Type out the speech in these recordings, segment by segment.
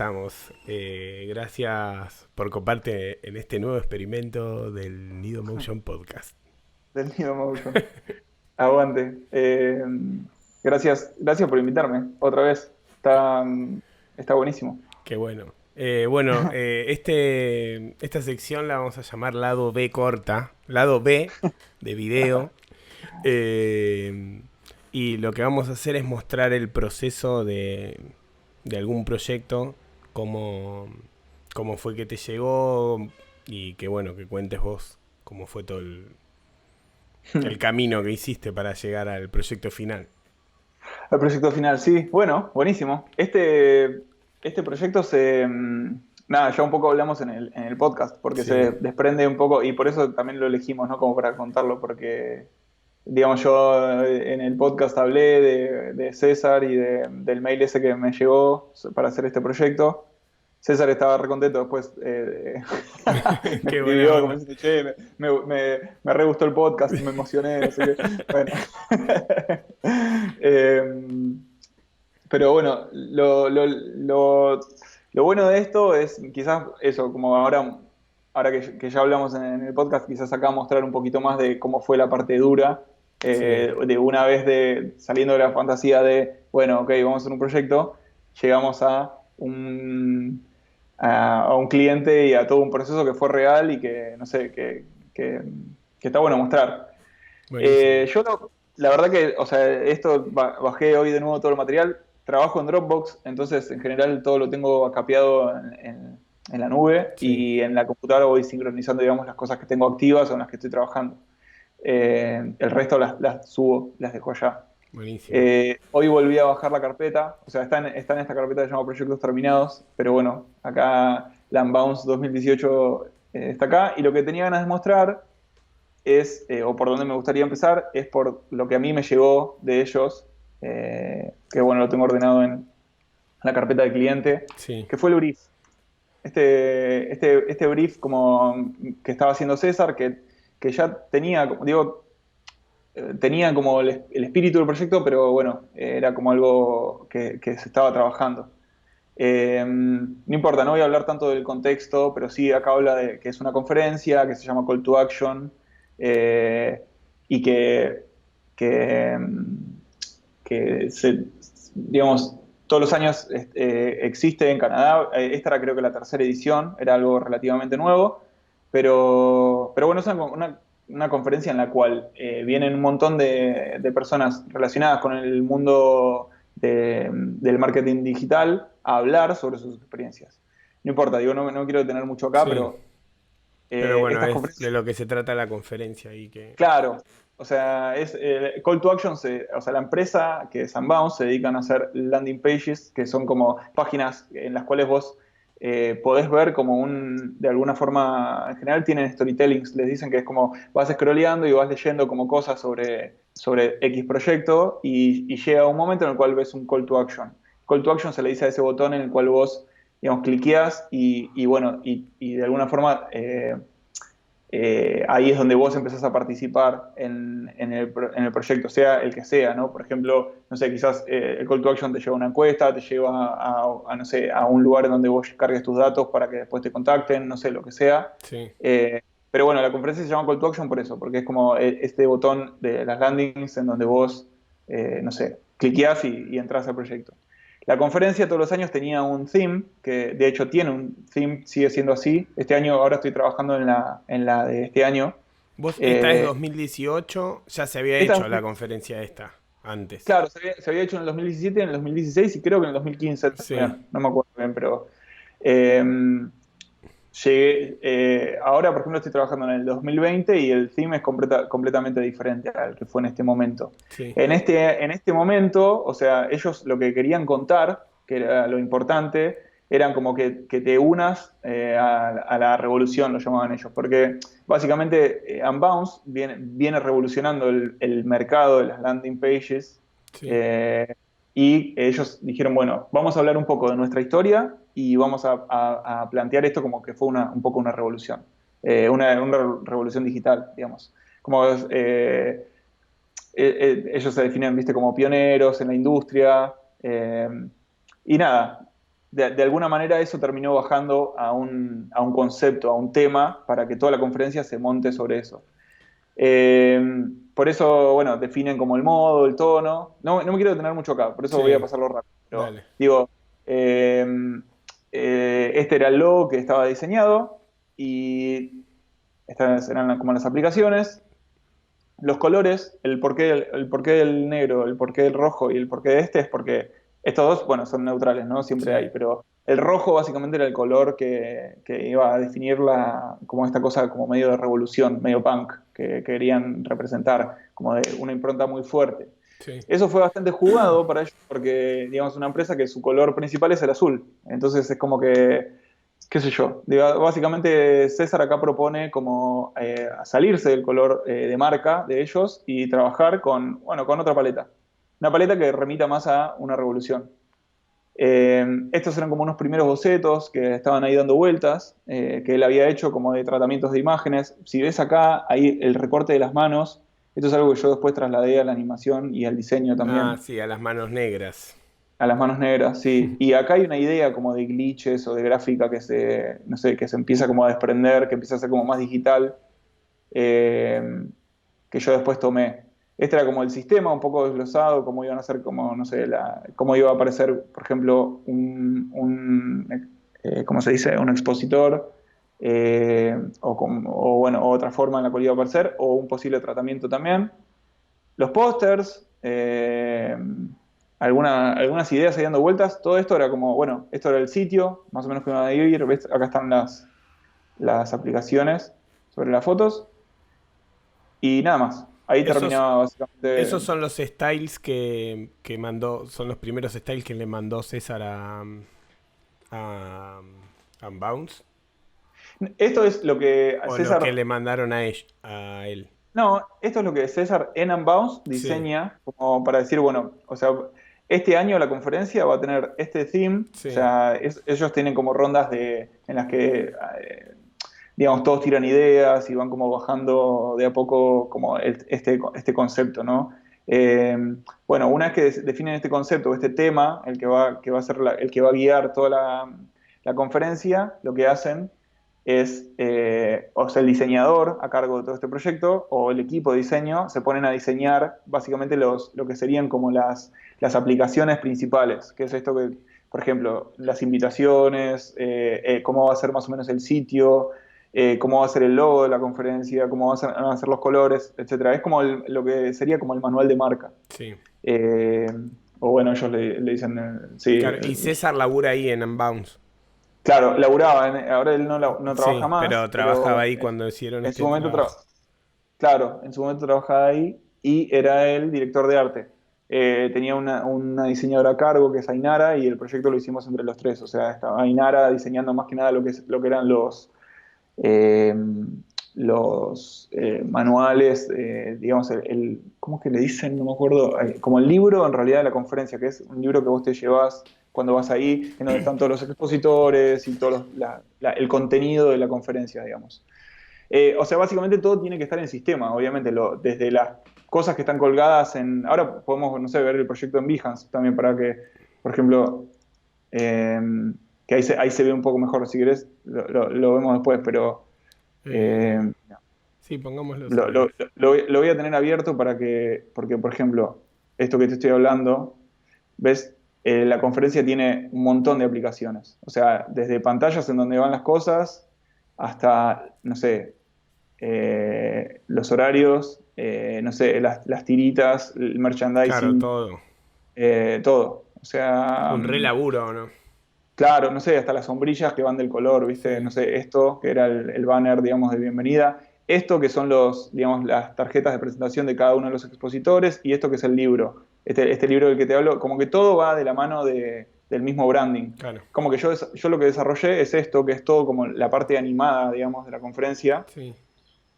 estamos. Gracias por compartir en este nuevo experimento del Nido Motion Podcast. Del Nido Motion. Aguante. Gracias por invitarme otra vez. Está buenísimo. Qué bueno. Esta sección la vamos a llamar lado B corta, lado B de video. Eh, y lo que vamos a hacer es mostrar el proceso de algún proyecto, cómo fue que te llegó y que bueno, que cuentes vos cómo fue todo el camino que hiciste para llegar al proyecto final. El proyecto final, sí. Bueno, buenísimo. Este proyecto nada, ya un poco hablamos en el podcast, porque Sí, se desprende un poco, y por eso también lo elegimos, ¿no? Como para contarlo, porque, digamos, yo en el podcast hablé de César y del mail ese que me llegó para hacer este proyecto. César estaba recontento después, me qué buena escribió como onda. diciendo, che, me re gustó el podcast, me emocioné, no sé qué. Bueno. Eh, pero bueno, lo bueno de esto es quizás eso, como ahora que ya hablamos en el podcast, quizás acá mostrar un poquito más de cómo fue la parte dura, Sí, de una vez saliendo de la fantasía de, bueno, ok, vamos a hacer un proyecto, llegamos a un cliente y a todo un proceso que fue real y que, no sé, que está bueno mostrar. buenísimo. La verdad que, o sea, bajé hoy de nuevo todo el material, trabajo en Dropbox, entonces en general todo lo tengo capeado en la nube Sí, y en la computadora voy sincronizando, digamos, las cosas que tengo activas o en las que estoy trabajando. El resto las subo, las dejo allá. buenísimo. Hoy volví a bajar la carpeta, o sea, está en esta carpeta que se llama Proyectos Terminados, pero bueno, acá la Unbounce 2018 está acá y lo que tenía ganas de mostrar o por donde me gustaría empezar, es por lo que a mí me llegó de ellos, que bueno, lo tengo ordenado en la carpeta de cliente, Sí, que fue el brief. Este brief como que estaba haciendo César, que ya tenía, como digo, tenía como el espíritu del proyecto, pero bueno, era como algo que se estaba trabajando. No importa, no voy a hablar tanto del contexto, pero sí acá habla de que es una conferencia, que se llama Call to Action, eh, y que, digamos, todos los años existe en Canadá. Esta era creo que la tercera edición, era algo relativamente nuevo, pero bueno, es una conferencia en la cual vienen un montón de personas relacionadas con el mundo del marketing digital a hablar sobre sus experiencias. No importa, digo, no quiero tener mucho acá, sí. pero Pero bueno, estas es de conferencias, lo que se trata la conferencia y que... claro, o sea, Call to Action, o sea, la empresa que es Unbound se dedican a hacer landing pages, que son como páginas en las cuales vos podés ver como de alguna forma, en general tienen storytellings, les dicen que es como vas scrolleando y vas leyendo como cosas sobre X proyecto y llega un momento en el cual ves un call to action. Call to action se le dice a ese botón en el cual vos, digamos, cliqueás y bueno, y de alguna forma ahí es donde vos empezás a participar en el proyecto, sea el que sea, ¿no? Por ejemplo, no sé, quizás el call to action te lleva a una encuesta, te lleva no sé, a un lugar en donde vos cargues tus datos para que después te contacten, no sé, lo que sea. Sí, Pero bueno, la conferencia se llama call to action por eso, porque es como este botón de las landings en donde vos, no sé, cliqueás y entras al proyecto. La conferencia todos los años tenía un theme, que de hecho tiene un theme, sigue siendo así. Este año, ahora estoy trabajando en la de este año. vos, esta es Eh, 2018, ya se había esta, hecho la conferencia esta, antes. claro, se había hecho en el 2017, en el 2016 y creo que en el 2015 Sí, también, no me acuerdo bien, pero eh, llegué, ahora por ejemplo estoy trabajando en el 2020 y el theme es completamente diferente al que fue en este momento. sí, En este momento, o sea, ellos lo que querían contar, que era lo importante, eran como que te unas a la revolución, lo llamaban ellos, porque básicamente Unbounce viene revolucionando el mercado de las landing pages sí. eh, y ellos dijeron, bueno, vamos a hablar un poco de nuestra historia y vamos a plantear esto como que fue un poco una revolución, una revolución digital, digamos. Como ellos se definen, viste, como pioneros en la industria. Y nada, de alguna manera eso terminó bajando a un concepto, a un tema, para que toda la conferencia se monte sobre eso. Eh, por eso, bueno, definen como el modo, el tono. No me quiero detener mucho acá, por eso voy a Sí, pasarlo rápido. Pero dale. digo, eh, este era el logo que estaba diseñado y estas eran como las aplicaciones. Los colores, el porqué del negro, el porqué del rojo y el porqué de este es porque estos dos, bueno, son neutrales, ¿no? Siempre Sí. hay, pero el rojo básicamente era el color que iba a definir como esta cosa como medio de revolución, medio punk, que querían representar, como de una impronta muy fuerte. Sí. Eso fue bastante jugado para ellos porque, digamos, una empresa que su color principal es el azul. Entonces es como que, qué sé yo, básicamente César acá propone como salirse del color de marca de ellos y trabajar con, bueno, con otra paleta. Una paleta que remita más a una revolución. Estos eran como unos primeros bocetos que estaban ahí dando vueltas, que él había hecho como de tratamientos de imágenes. Si ves acá, ahí el recorte de las manos, esto es algo que yo después trasladé a la animación y al diseño Ah, también, sí, a las manos negras. a las manos negras, sí. Y acá hay una idea como de glitches o de gráfica que no sé, que se empieza como a desprender, que empieza a ser como más digital, eh, que yo después tomé. Este era como el sistema un poco desglosado, cómo iban a ser, como, no sé, cómo iba a aparecer, por ejemplo, ¿cómo se dice? Un expositor, o bueno, otra forma en la cual iba a aparecer, o un posible tratamiento también. Los pósters, algunas ideas ahí dando vueltas, todo esto era como, bueno, esto era el sitio, más o menos que iban a ir, ¿ves? Acá están las aplicaciones sobre las fotos, y nada más. Ahí Esos, terminaba básicamente. esos son los styles que mandó, son los primeros styles que le mandó César a, a Unbounce. Esto es lo que O lo que César, le mandaron a él. no, esto es lo que César en Unbounce Sí, diseña como para decir, bueno, o sea, este año la conferencia va a tener este theme, o sí. sea, ellos tienen como rondas en las que, digamos, todos tiran ideas y van como bajando de a poco como este concepto, ¿no? Eh, bueno, una vez que definen este concepto, este tema, que va a ser el que va a guiar toda la conferencia, lo que hacen es, o sea, el diseñador a cargo de todo este proyecto o el equipo de diseño se ponen a diseñar básicamente lo que serían como las aplicaciones principales, que es esto que, por ejemplo, las invitaciones, cómo va a ser más o menos el sitio, cómo va a ser el logo de la conferencia, cómo van a ser los colores, etcétera. Es como lo que sería como el manual de marca. Sí. Eh, o bueno, ellos le dicen, sí, Claro, y César labura ahí en Unbounce. claro, laburaba, ahora él no trabaja Sí, más, pero trabajaba pero ahí cuando hicieron en su este momento, trabajo. claro, en su momento trabajaba ahí y era el director de arte. Tenía una diseñadora a cargo que es Ainara y el proyecto lo hicimos entre los tres. O sea, estaba Ainara diseñando más que nada lo que eran eh, los manuales, digamos, ¿cómo es que le dicen? No me acuerdo. Como el libro en realidad de la conferencia, que es un libro que vos te llevas cuando vas ahí, en donde están todos los expositores y todo el contenido de la conferencia, digamos. O sea, básicamente todo tiene que estar en sistema, obviamente, desde las cosas que están colgadas en... Ahora podemos, no sé, ver el proyecto en Behance también para que, por ejemplo, eh, que ahí se ve un poco mejor, si querés, lo vemos después, pero Eh, eh, sí, pongámoslo si lo, lo- querés. lo voy a tener abierto porque, por ejemplo, esto que te estoy hablando, ¿ves? La conferencia tiene un montón de aplicaciones, o sea, desde pantallas en donde van las cosas hasta, no sé, los horarios, no sé, las tiritas, el Claro, merchandising, todo. todo. O sea, Un re laburo, ¿no? claro, no sé, hasta las sombrillas que van del color, ¿viste? No Sí, sé, esto que era el banner, digamos, de bienvenida, esto que son digamos, las tarjetas de presentación de cada uno de los expositores y esto que es el libro. Este libro del que te hablo, como que todo va de la mano del mismo branding. claro. Como que yo lo que desarrollé es esto, que es todo como la parte animada, digamos, de la conferencia. Sí,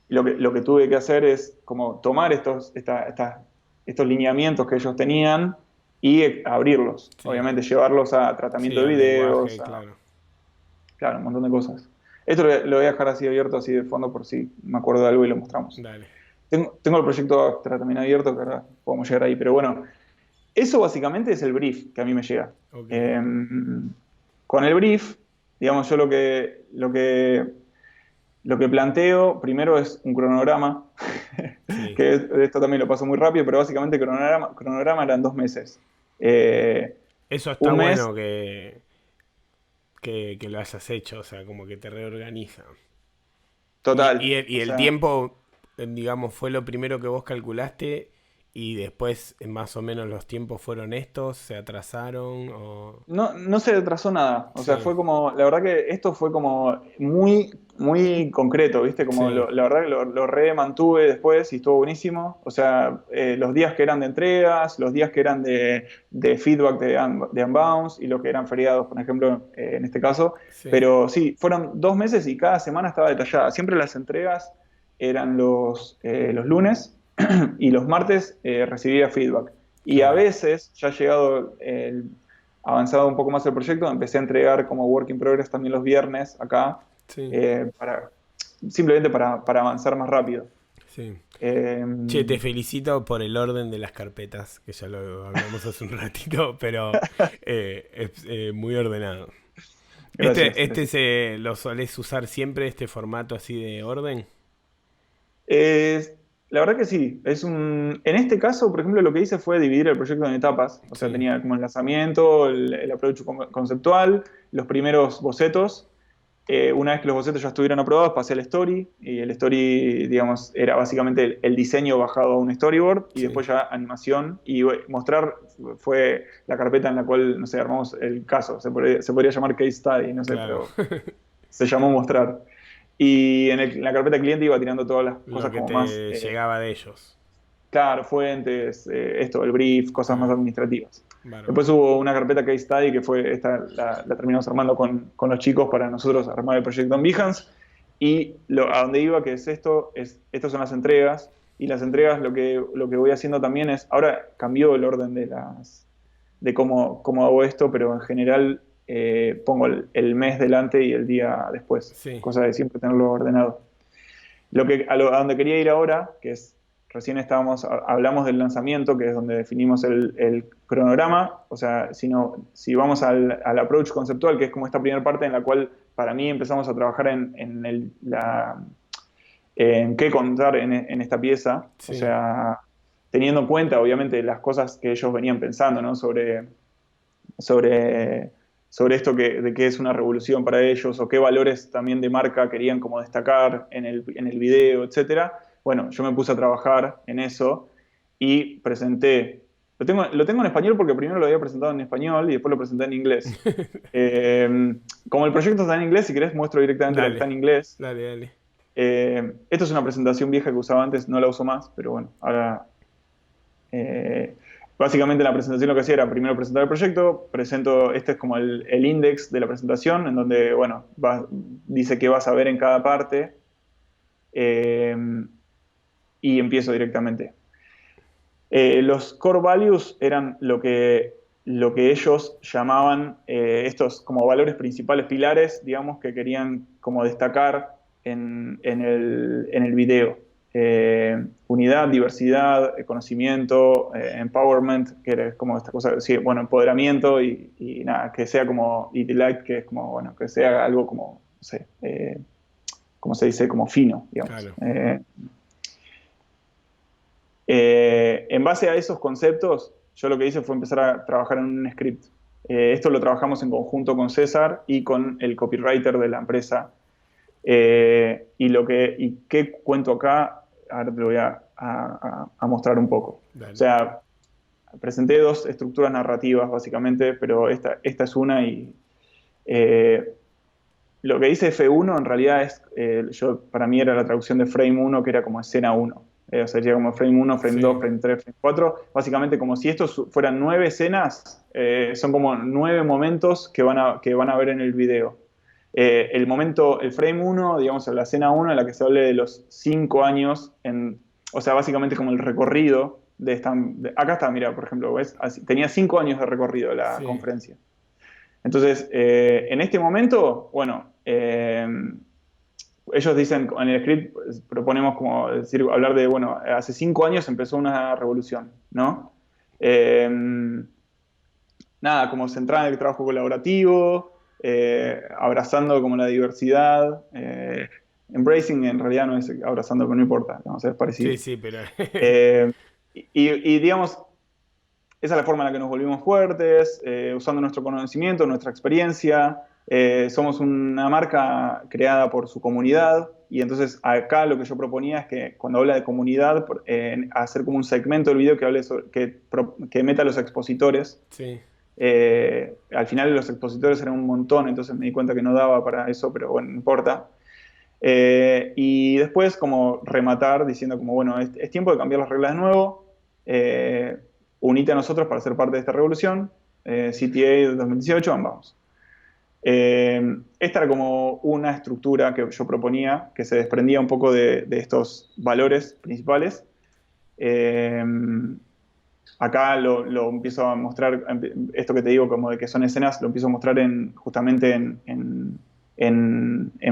Y lo que tuve que hacer es como tomar estos lineamientos que ellos tenían y abrirlos. sí. Obviamente llevarlos a Sí, tratamiento de al videos, lenguaje, claro. claro, un montón de cosas. Esto lo voy a dejar así abierto, así de fondo, por si me acuerdo de algo y lo mostramos. Dale. Tengo el proyecto Astra también abierto, que ahora podemos llegar ahí. Pero bueno, eso básicamente es el brief que a mí me llega. Ok. Eh, con el brief, digamos, yo lo que planteo primero es un cronograma, Sí. que esto también lo paso muy rápido, pero básicamente cronograma eran 2 meses. Eh, Eso está un mes, bueno que lo hayas hecho, o sea, como que te reorganiza. total. Y O el sea, tiempo, digamos, fue lo primero que vos calculaste y después más o menos los tiempos fueron estos, se atrasaron o... no se retrasó nada. O sea, Sí, fue como, la verdad que esto fue como muy concreto, ¿viste? Como sí, la verdad que lo re mantuve después y estuvo buenísimo. O sea, los días que eran de entregas, los días que eran de feedback de Unbounce y los que eran feriados, por ejemplo, en este caso. sí. Pero sí, fueron 2 meses y cada semana estaba detallada. Siempre las entregas eran los lunes y los martes recibía feedback. Y a Claro, veces, ya llegado avanzado un poco más el proyecto, empecé a entregar como work in progress también los viernes acá, sí, para, simplemente para avanzar más rápido. sí. Eh, Che, te felicito por el orden de las carpetas, que ya lo hablamos hace un ratito, pero es muy ordenado. gracias, Este gracias. se lo solés usar siempre, este formato así de orden. La verdad que sí. En este caso, por ejemplo, lo que hice fue dividir el proyecto en etapas. O sea, Sí, tenía como el lanzamiento, el approach conceptual, los primeros bocetos. Una vez que los bocetos ya estuvieron aprobados, pasé al story. Y el story, digamos, era básicamente el diseño bajado a un storyboard. Y sí, después ya animación. Y mostrar fue la carpeta en la cual, no sé, armamos el caso. Se podría llamar case study, no sé, claro. pero se llamó mostrar. Y en la carpeta cliente iba tirando todas las Lo cosas que como más, te llegaba de ellos. claro, fuentes, el brief, cosas más Claro, administrativas. bárbaro. Después hubo una carpeta case study que fue, esta la terminamos armando con los chicos para nosotros armar el proyecto en Behance. Y a donde iba, que es estas son las entregas. Y las entregas lo que voy haciendo también es, ahora cambió el orden de cómo hago esto, pero en general pongo el mes delante y el día después, Sí, cosa de siempre tenerlo ordenado. A donde quería ir ahora, que es, recién hablamos del lanzamiento, que es donde definimos el cronograma, o sea, si vamos al approach conceptual, que es como esta primera parte en la cual para mí empezamos a trabajar en qué contar en esta pieza, o sí, sea, teniendo en cuenta, obviamente, las cosas que ellos venían pensando, ¿no? sobre, sobre esto de qué es una revolución para ellos o qué valores también de marca querían como destacar en el video, etcétera. Bueno, yo me puse a trabajar en eso y presenté. Lo tengo en español porque primero lo había presentado en español y después lo presenté en inglés. Como el proyecto está en inglés, si querés muestro directamente lo que está dale, en inglés. dale, dale. Esto es una presentación vieja que usaba antes, no la uso más, pero bueno, ahora eh, básicamente la presentación lo que hacía era primero presentar el proyecto, este es como el index de la presentación, en donde, bueno, dice qué vas a ver en cada parte, eh, y empiezo directamente. Los core values eran lo que ellos llamaban estos como valores principales, pilares, digamos, que querían como destacar en el video. Unidad, diversidad, conocimiento, empowerment, que era como esta cosa, sí, bueno, empoderamiento y nada, que sea como, y delight, que es como, bueno, que sea algo como, no sé, como se dice, como fino, digamos. Claro. En base a esos conceptos, yo lo que hice fue empezar a trabajar en un script. Esto lo trabajamos en conjunto con César y con el copywriter de la empresa. Y qué cuento acá, ahora te lo voy a mostrar un poco. O Dale. sea, presenté dos estructuras narrativas básicamente, pero esta es una y eh, lo que dice F1 en realidad es, para mí era la traducción de frame 1, que era como escena 1. O sea, sería como frame 1, frame 2, Sí, frame 3, frame 4. Básicamente como si estos fueran 9 escenas, son como 9 momentos que van a ver en el video. El frame 1, digamos, la escena 1 en la que se hable de los 5 años, o sea, básicamente como el recorrido de esta. Acá está, mira, por ejemplo, ¿ves? Tenía 5 años de recorrido la sí. conferencia. Entonces, en este momento, bueno, ellos dicen, en el script pues, proponemos como decir, hablar de, bueno, hace 5 años empezó una revolución, ¿no? Eh, Nada, como centrada en el trabajo colaborativo, abrazando como la diversidad. Embracing en realidad no es abrazando, pero no importa, vamos a ver, es parecido. Sí, sí, pero... Eh, digamos, esa es la forma en la que nos volvimos fuertes, usando nuestro conocimiento, nuestra experiencia. Somos una marca creada por su comunidad y entonces acá lo que yo proponía es que cuando habla de comunidad, hacer como un segmento del video que hable que meta a los expositores. Sí. Al final los expositores eran un montón, entonces me di cuenta que no daba para eso, pero bueno, no importa. Y después como rematar diciendo como, bueno, es tiempo de cambiar las reglas de nuevo, unite a nosotros para ser parte de esta revolución, CTA 2018, vamos. Esta era como una estructura que yo proponía, que se desprendía un poco de estos valores principales. Acá lo empiezo a mostrar, esto que te digo como de que son escenas, lo empiezo a mostrar justamente en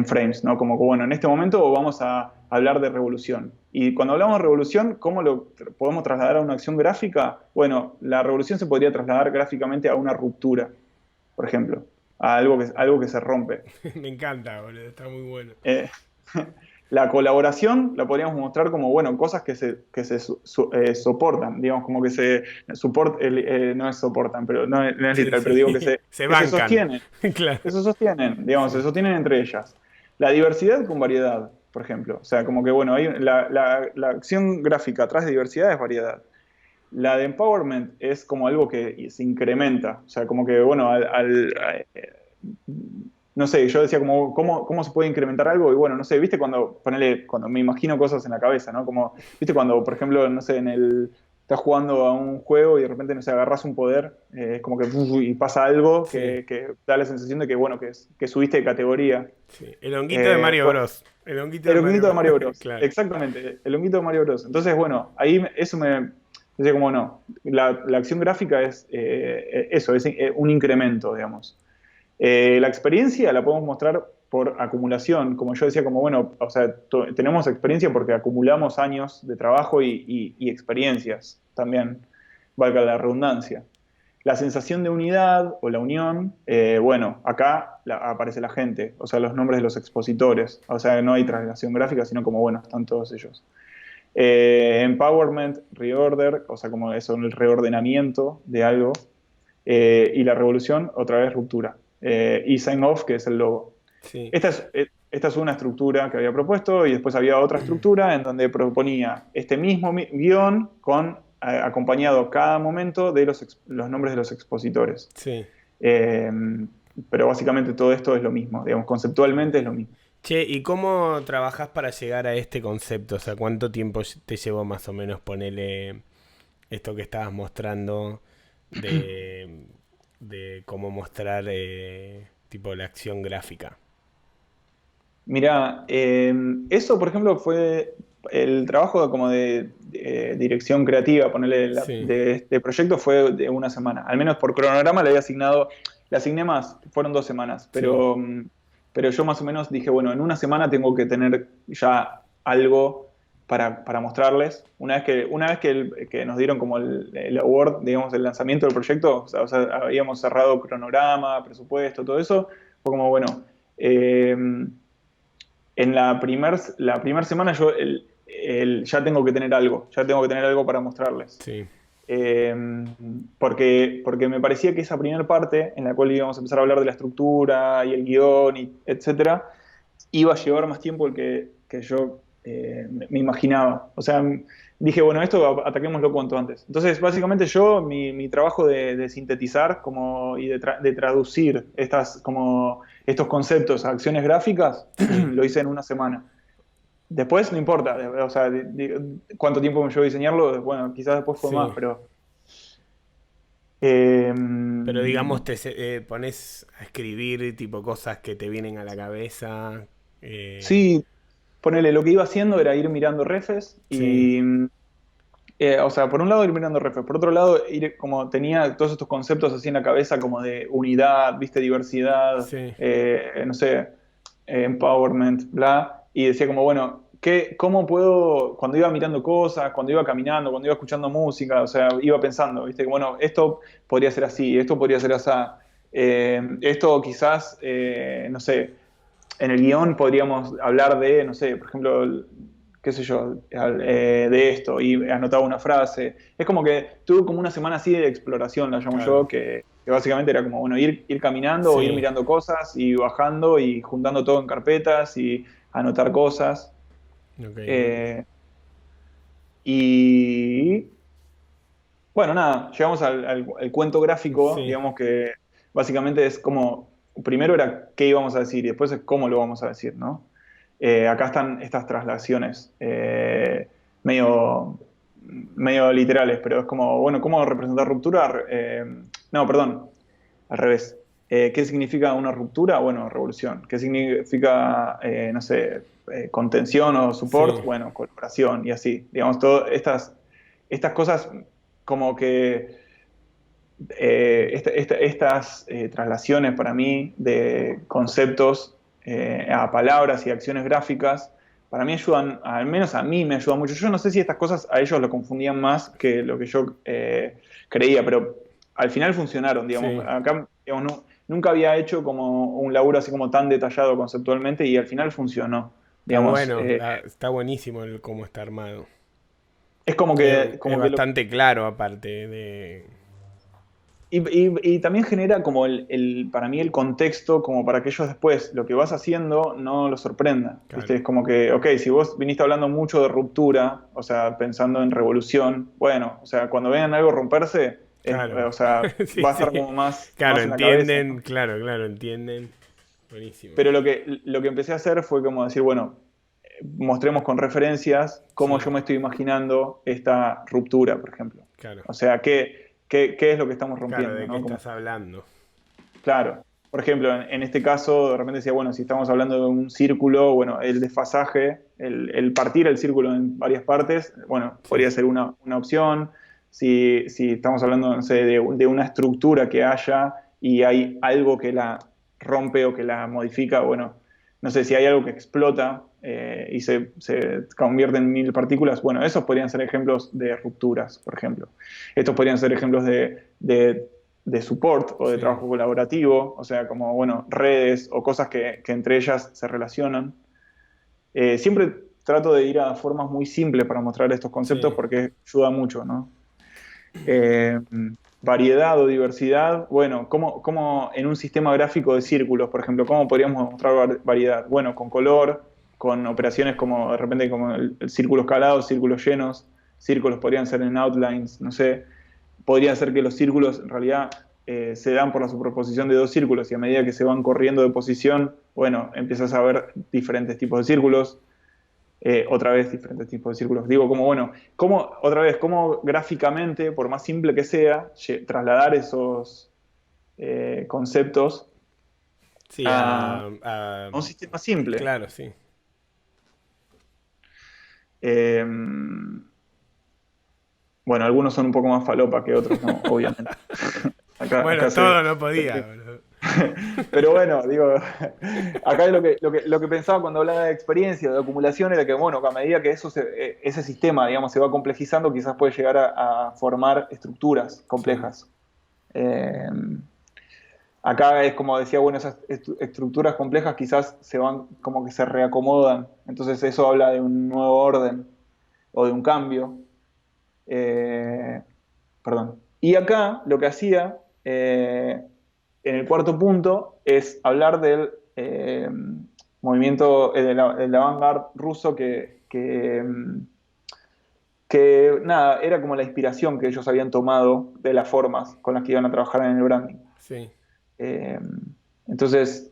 frames, ¿no? Como que, bueno, en este momento vamos a hablar de revolución. Y cuando hablamos de revolución, ¿cómo lo podemos trasladar a una acción gráfica? Bueno, la revolución se podría trasladar gráficamente a una ruptura, por ejemplo, a algo que se rompe. Me encanta, boludo, está muy bueno. Eh, la colaboración la podríamos mostrar como, bueno, cosas que se soportan, digamos, como que no es soportan, pero no es Sí, literal, pero digo sí. Se que se bancan. sostienen, Claro. que se sostienen, digamos, se Sí. sostienen entre ellas. La diversidad con variedad, por ejemplo, o sea, como que, bueno, la acción gráfica atrás de diversidad es variedad. La de empowerment es como algo que se incrementa, o sea, como que, bueno, no sé, yo decía como, ¿cómo se puede incrementar algo? Y bueno, no sé, viste cuando me imagino cosas en la cabeza, ¿no? Como, viste cuando, por ejemplo, no sé, estás jugando a un juego y de repente, no sé, agarras un poder, es como que y pasa algo Sí, que da la sensación de que, bueno, que subiste de categoría. sí. El honguito de Mario Bueno, Bros. El honguito de el Mario honguito de Mario Bros. Bros. Claro. Exactamente, el honguito de Mario Bros. Entonces, bueno, ahí eso me decía como no, la acción gráfica es eso, es un incremento, digamos. La experiencia la podemos mostrar por acumulación, como yo decía, como bueno, o sea, tenemos experiencia porque acumulamos años de trabajo y experiencias también, valga la redundancia. La sensación de unidad o la unión, bueno, acá aparece la gente, o sea, los nombres de los expositores, o sea, no hay traslación gráfica, sino como, bueno, están todos ellos. Empowerment, reorder, o sea, como eso, el reordenamiento de algo, y la revolución, otra vez ruptura. Y sign off, que es el logo. Sí. Esta es una estructura que había propuesto y después había otra estructura en donde proponía este mismo guión con acompañado cada momento de los nombres de los expositores. Sí. Eh, pero básicamente todo esto es lo mismo, digamos, conceptualmente es lo mismo. Che, ¿y cómo trabajás para llegar a este concepto? O sea, ¿cuánto tiempo te llevó más o menos ponerle esto que estabas mostrando de, de cómo mostrar tipo la acción gráfica? Mira, eso por ejemplo fue el trabajo como de dirección creativa, ponerle Sí, de este proyecto fue de una semana. Al menos por cronograma le asigné más, fueron 2 semanas, sí, pero yo más o menos dije, bueno, en una semana tengo que tener ya algo para mostrarles. Una vez que nos dieron como el award, digamos, el lanzamiento del proyecto, o sea, habíamos cerrado cronograma, presupuesto, todo eso, fue como, bueno. En la primer semana yo ya tengo que tener algo, ya tengo que tener algo para mostrarles. sí, Eh, porque me parecía que esa primera parte, en la cual íbamos a empezar a hablar de la estructura y el guión, etcétera, iba a llevar más tiempo el que yo me imaginaba. O sea, dije, bueno, esto ataquémoslo cuanto antes. Entonces, básicamente mi trabajo de sintetizar como, y de traducir como, estos conceptos a acciones gráficas, sí. lo hice en una semana. Después no importa, o sea, cuánto tiempo me llevó a diseñarlo, bueno, quizás después fue más, Sí. pero... eh, Pero digamos, pones a escribir tipo cosas que te vienen a la cabeza. eh, sí, ponele, lo que iba haciendo era ir mirando refes sí, y o sea, por un lado ir mirando refes, por otro lado ir como tenía todos estos conceptos así en la cabeza como de unidad, viste, diversidad, sí, no sé, empowerment, bla, y decía como, bueno, ¿cómo puedo, cuando iba mirando cosas, cuando iba caminando, cuando iba escuchando música, o sea, iba pensando, viste, que bueno, esto podría ser así, esto podría ser así. Esto quizás, no sé, en el guión podríamos hablar de, no sé, por ejemplo, qué sé yo, de esto, y anotaba una frase. Es como que tuve como una semana así de exploración, la llamo Claro. yo, que básicamente era como, bueno, ir caminando o ir Sí. mirando cosas y bajando y juntando todo en carpetas y anotar cosas. Ok. Eh, y bueno, nada, llegamos al cuento gráfico, Sí. digamos que básicamente es como, primero era qué íbamos a decir y después es cómo lo vamos a decir, ¿no? Acá están estas traslaciones medio, medio literales, pero es como, bueno, ¿cómo representar ruptura? No, perdón, al revés. ¿Qué significa una ruptura? Bueno, revolución. ¿Qué significa, no sé, contención o support? Sí. Bueno, colaboración y así. Digamos, todas estas cosas como que estas traslaciones para mí de conceptos a palabras y acciones gráficas, para mí ayudan, al menos a mí me ayudan mucho. Yo no sé si estas cosas a ellos lo confundían más que lo que yo creía, pero al final funcionaron, digamos. Sí. Acá, digamos, nunca había hecho como un laburo así como tan detallado conceptualmente y al final funcionó. Está Digamos, bueno, está buenísimo el cómo está armado. es Es como que bastante claro aparte de... y también genera como para mí el contexto, como para que ellos después lo que vas haciendo no los sorprenda. ¿Viste? Claro. Es como que, ok, si vos viniste hablando mucho de ruptura, o sea, pensando en revolución, bueno, o sea, cuando vean algo romperse, Claro. o sea, Sí, va a sí. estar como Claro, más en la cabeza, entienden. ¿no? Claro, claro, entienden. Buenísimo. Pero lo que empecé a hacer fue como decir, bueno, mostremos con referencias cómo Sí, yo me estoy imaginando esta ruptura, por ejemplo. claro. O sea, qué es lo que estamos Claro, rompiendo, ¿de qué ¿no? Como estás hablando? claro. Por ejemplo, en este caso, de repente decía, bueno, si estamos hablando de un círculo, bueno, el desfasaje, el partir el círculo en varias partes, bueno, Sí, podría ser una opción. Si estamos hablando, no sé, de una estructura que haya y hay algo que la rompe o que la modifica, bueno, no sé, si hay algo que explota y se convierte en mil partículas, bueno, esos podrían ser ejemplos de rupturas, por ejemplo. Estos podrían ser ejemplos de support o de sí. trabajo colaborativo, o sea, como, bueno, redes o cosas que entre ellas se relacionan. Siempre trato de ir a formas muy simples para mostrar estos conceptos Sí. porque ayuda mucho, ¿no? Eh, Variedad o diversidad, bueno, ¿cómo en un sistema gráfico de círculos, por ejemplo, cómo podríamos mostrar variedad? Bueno, con color, con operaciones como de repente como el círculo escalado, círculos llenos, círculos podrían ser en outlines, no sé, podría ser que los círculos en realidad se dan por la superposición de dos círculos y a medida que se van corriendo de posición, bueno, empiezas a ver diferentes tipos de círculos, otra vez diferentes tipos de círculos. Digo, como bueno, otra vez, cómo gráficamente, por más simple que sea, trasladar esos conceptos Sí, a un sistema simple. claro, sí. Eh, bueno, algunos son un poco más falopa que otros, ¿no? Obviamente. Acá Bueno, se, todo no podía, boludo. pero bueno, digo, acá lo que pensaba cuando hablaba de experiencia, de acumulación, era que, bueno, a medida que ese sistema, digamos, se va complejizando, quizás puede llegar a formar estructuras Sí, complejas. Eh, Acá es como decía, bueno, esas estructuras complejas quizás se van como que se reacomodan. Entonces eso habla de un nuevo orden o de un cambio. Eh, Perdón. Y acá lo que hacía en el cuarto punto es hablar del movimiento del avant-garde ruso que, nada, era como la inspiración que ellos habían tomado de las formas con las que iban a trabajar en el branding. sí. Eh, entonces,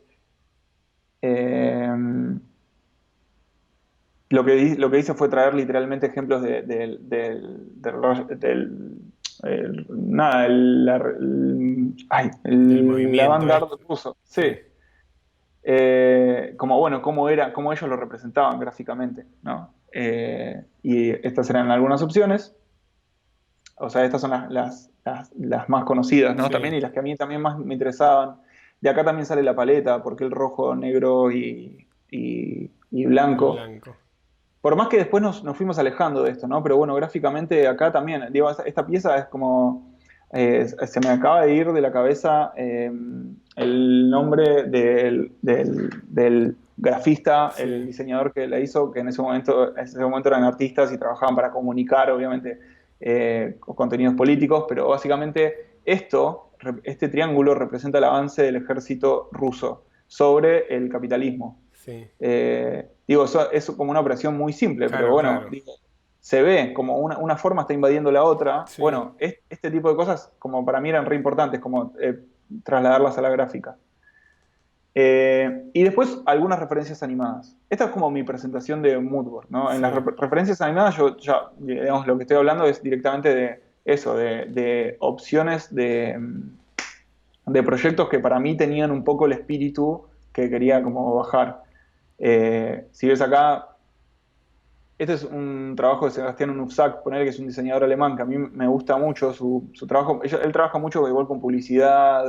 eh, lo que hice fue traer literalmente ejemplos nada, ay, Del el movimiento avant-garde este. ruso, sí. Sí, Como bueno, cómo ellos lo representaban gráficamente, ¿no? Y estas eran algunas opciones, o sea, estas son las más conocidas, ¿no? sí. También y las que a mí también más me interesaban. De acá también sale la paleta, porque el rojo, negro y Y blanco. blanco. Por más que después nos fuimos alejando de esto, ¿no? Pero bueno, gráficamente acá también, digo, esta pieza es como, Se me acaba de ir de la cabeza el nombre del grafista, el Sí, diseñador que la hizo, que en ese momento eran artistas y trabajaban para comunicar, obviamente, contenidos políticos, pero básicamente este triángulo representa el avance del ejército ruso sobre el capitalismo. sí, Digo, eso es como una operación muy simple, pero claro, bueno, claro. digo, se ve como una forma está invadiendo la otra. Sí, Bueno, este tipo de cosas como para mí eran re importantes, como trasladarlas a la gráfica. Y después algunas referencias animadas. Esta es como mi presentación de Moodboard, ¿no? En las sí, referencias animadas yo ya, digamos, lo que estoy hablando es directamente de eso, de opciones de proyectos que para mí tenían un poco el espíritu que quería como bajar. Si ves acá, este es un trabajo de Sebastián Unufsac, poner que es un diseñador alemán, que a mí me gusta mucho su trabajo. Él trabaja mucho igual con publicidad,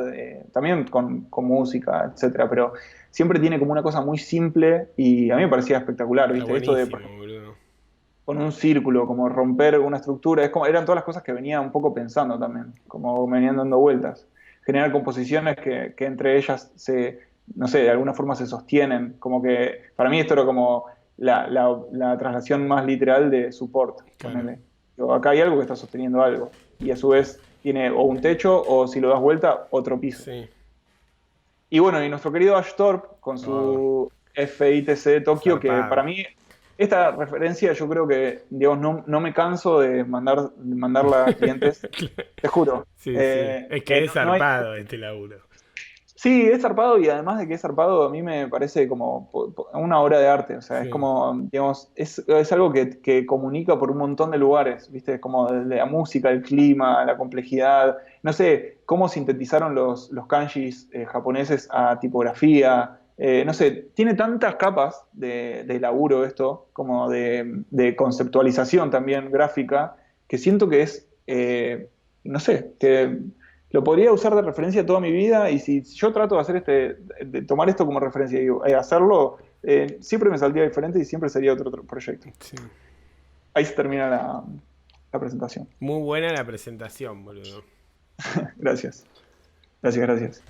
también con música, etcétera, pero siempre tiene como una cosa muy simple y a mí me parecía espectacular, está ¿viste? Esto de, por buenísimo, ejemplo, boludo. con un círculo, como romper una estructura, eran todas las cosas que venía un poco pensando también, como me venían dando vueltas. Generar composiciones que entre ellas no sé, de alguna forma se sostienen, como que para mí esto era como la traslación más literal de support, Claro, ponele. Digo, acá hay algo que está sosteniendo algo, y a su vez tiene o un techo, o si lo das vuelta, otro piso. sí. Y bueno, y nuestro querido Ash Thorpe con Oh, su FITC Tokio, que zarpado. para mí, esta referencia yo creo que, digamos, no me canso de mandarla a clientes, te juro. Sí, sí. Es que es No hay, zarpado este laburo. sí, es zarpado y además de que es zarpado, a mí me parece como una obra de arte, o sea, es Sí, como, digamos, es algo que comunica por un montón de lugares, ¿viste? Es como desde la música, el clima, la complejidad, no sé, cómo sintetizaron los kanjis japoneses a tipografía, no sé, tiene tantas capas de laburo esto, como de conceptualización también gráfica, que siento que es, no sé, que lo podría usar de referencia toda mi vida y si yo trato de hacer de tomar esto como referencia y hacerlo, siempre me saldría diferente y siempre sería otro proyecto. sí. Ahí se termina la presentación. Muy buena la presentación, boludo. Gracias, gracias.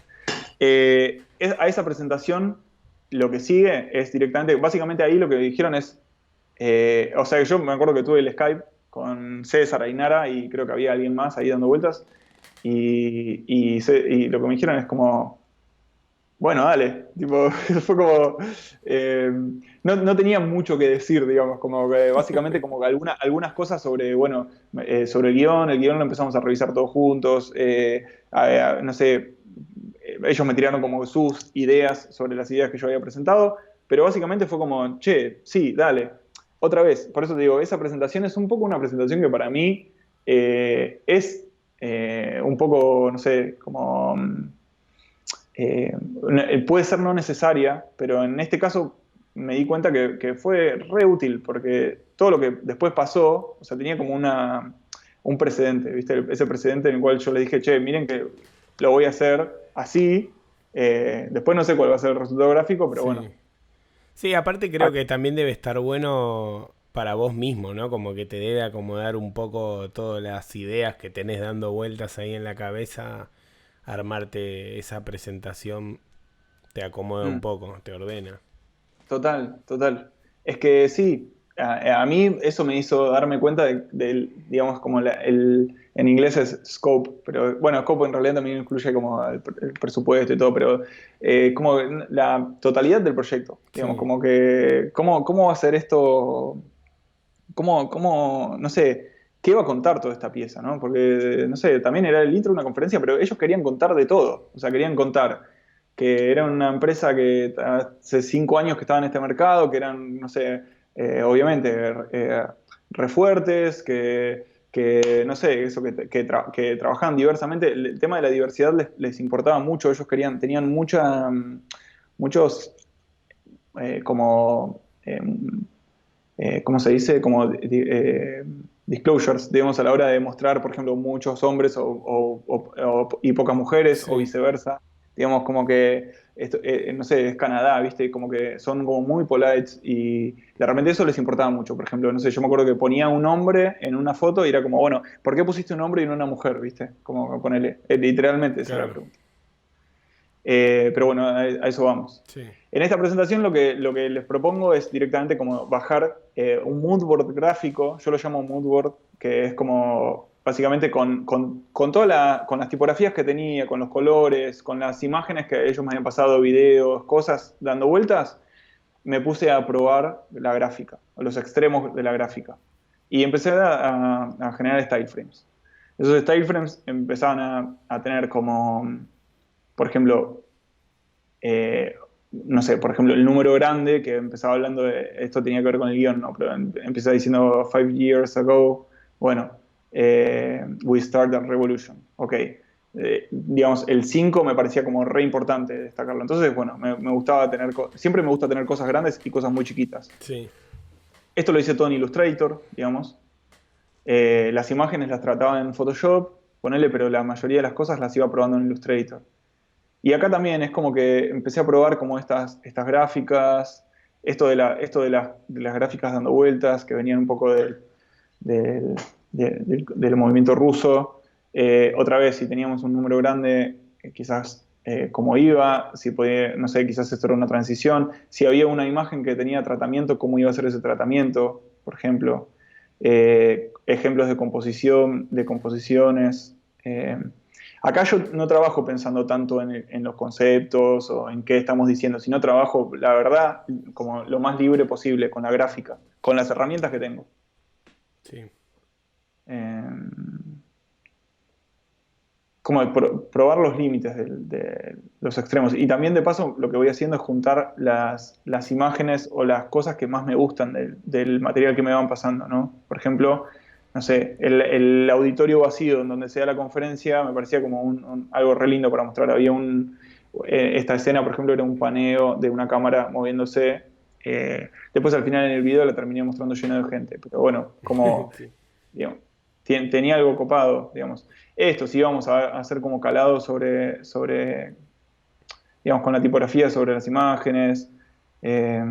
A esa presentación lo que sigue es directamente, básicamente ahí lo que dijeron es, o sea, yo me acuerdo que tuve el Skype con César Ainara y creo que había alguien más ahí dando vueltas y lo que me dijeron es como, bueno, dale, tipo, fue como, eh, no tenía mucho que decir, digamos, como que básicamente como que algunas cosas sobre, bueno, sobre el guión lo empezamos a revisar todos juntos, no sé, ellos me tiraron como sus ideas sobre las ideas que yo había presentado, pero básicamente fue como, che, sí, dale, otra vez, por eso te digo, esa presentación es un poco una presentación que para mí es un poco, no sé, como eh, puede ser no necesaria, pero en este caso me di cuenta que fue re útil porque todo lo que después pasó, o sea, tenía como un precedente, ¿viste? Ese precedente en el cual yo le dije, che, miren que lo voy a hacer así, después no sé cuál va a ser el resultado gráfico, pero bueno. Sí. Sí, aparte Ah, creo que también debe estar bueno para vos mismo, ¿no? Como que te debe acomodar un poco todas las ideas que tenés dando vueltas ahí en la cabeza. Armarte esa presentación te acomoda un mm. poco, te ordena. Total, total. Es que sí, a mí eso me hizo darme cuenta digamos, como en inglés es scope, pero bueno, scope en realidad también incluye como el presupuesto y todo, pero como la totalidad del proyecto, digamos, Sí, como que, cómo va a ser esto, no sé, qué va a contar toda esta pieza, ¿no? Porque, no sé, también era el intro de una conferencia, pero ellos querían contar de todo, o sea, querían contar que era una empresa que hace 5 años que estaba en este mercado, que eran, no sé, obviamente, re fuertes, no sé, eso, que trabajaban diversamente. El tema de la diversidad les importaba mucho, ellos tenían muchos, como, ¿cómo se dice? Como disclosures, digamos, a la hora de mostrar, por ejemplo, muchos hombres y pocas mujeres, o sí, viceversa. digamos, como que, esto, no sé, es Canadá, ¿viste? Como que son como muy polite y de repente eso les importaba mucho. Por ejemplo, no sé, yo me acuerdo que ponía un hombre en una foto y era como, bueno, ¿por qué pusiste un hombre y no una mujer, ¿viste? Como ponele, literalmente esa era la Claro. pregunta. Pero bueno, a eso vamos. Sí. En esta presentación lo que les propongo es directamente como bajar un mood board gráfico, yo lo llamo mood board, que es como básicamente con las tipografías que tenía, con los colores, con las imágenes que ellos me habían pasado, videos, cosas dando vueltas, me puse a probar la gráfica, los extremos de la gráfica. Y empecé a generar style frames. Esos style frames empezaban a tener como, por ejemplo, no sé, por ejemplo, el número grande que empezaba hablando de esto tenía que ver con el guión, ¿no? Pero empieza diciendo 5 years ago, bueno, we started a revolution. Ok. Digamos, el 5 me parecía como re importante destacarlo. Entonces, bueno, me gustaba tener, siempre me gusta tener cosas grandes y cosas muy chiquitas. Sí. Esto lo hice todo en Illustrator, digamos. Las imágenes las trataba en Photoshop, ponele, pero la mayoría de las cosas las iba probando en Illustrator. Y acá también es como que empecé a probar como estas gráficas, esto de las gráficas dando vueltas, que venían un poco del, del movimiento ruso. Otra vez, si teníamos un número grande, quizás cómo iba, si podía, no sé, quizás esto era una transición. Si había una imagen que tenía tratamiento, cómo iba a ser ese tratamiento, por ejemplo. Ejemplos de composición, de composiciones. Acá yo no trabajo pensando tanto en los conceptos o en qué estamos diciendo, sino trabajo, la verdad, como lo más libre posible con la gráfica, con las herramientas que tengo. Sí. Eh, como probar los límites de los extremos. Y también de paso lo que voy haciendo es juntar las imágenes o las cosas que más me gustan del material que me van pasando, ¿no? Por ejemplo, no sé, el auditorio vacío en donde se da la conferencia me parecía como algo re lindo para mostrar. Esta escena, por ejemplo, era un paneo de una cámara moviéndose. Después al final en el video la terminé mostrando lleno de gente. Pero bueno, como, Sí. digamos, tenía algo copado, digamos. Esto, sí, vamos a hacer como calado sobre, digamos, con la tipografía sobre las imágenes. Eh,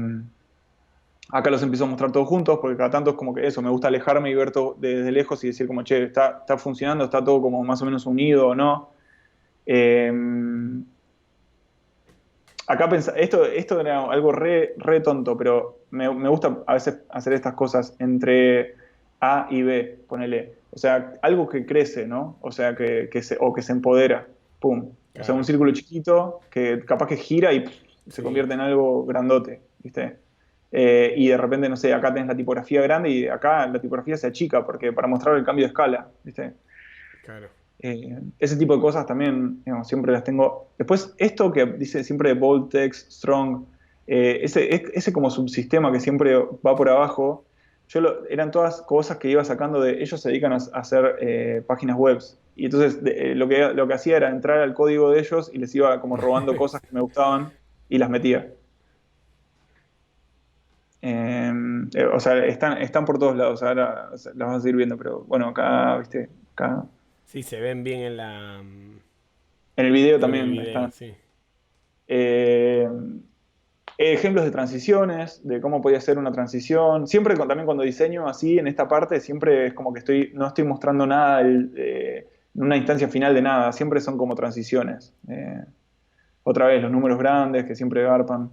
Acá los empiezo a mostrar todos juntos, porque cada tanto es como que eso, me gusta alejarme y ver todo desde lejos y decir como, che, está funcionando, está todo como más o menos unido o no. Eh, Acá esto era algo re tonto, pero me gusta a veces hacer estas cosas entre A y B, ponele. O sea, algo que crece, ¿no? O sea, que se empodera. Pum. O sea, un Claro. círculo chiquito que capaz que gira y se Sí. convierte en algo grandote, ¿viste? Y de repente, no sé, acá tenés la tipografía grande y acá la tipografía se achica porque para mostrar el cambio de escala, ¿viste? Claro. Ese tipo de cosas también, digamos, siempre las tengo. Después, esto que dice siempre bold text, strong, ese como subsistema que siempre va por abajo, eran todas cosas que iba sacando de. Ellos se dedican a hacer páginas web. Y entonces lo que hacía era entrar al código de ellos y les iba como robando cosas que me gustaban y las metía. O sea, están por todos lados, ahora las vas a seguir viendo, pero bueno, acá, viste, acá. Sí, se ven bien en la En el video en el también video, están. sí. Eh, Ejemplos de transiciones, de cómo podía ser una transición. Siempre también cuando diseño así, en esta parte, siempre es como que no estoy mostrando nada en una instancia final de nada, siempre son como transiciones. Otra vez, los números grandes que siempre garpan,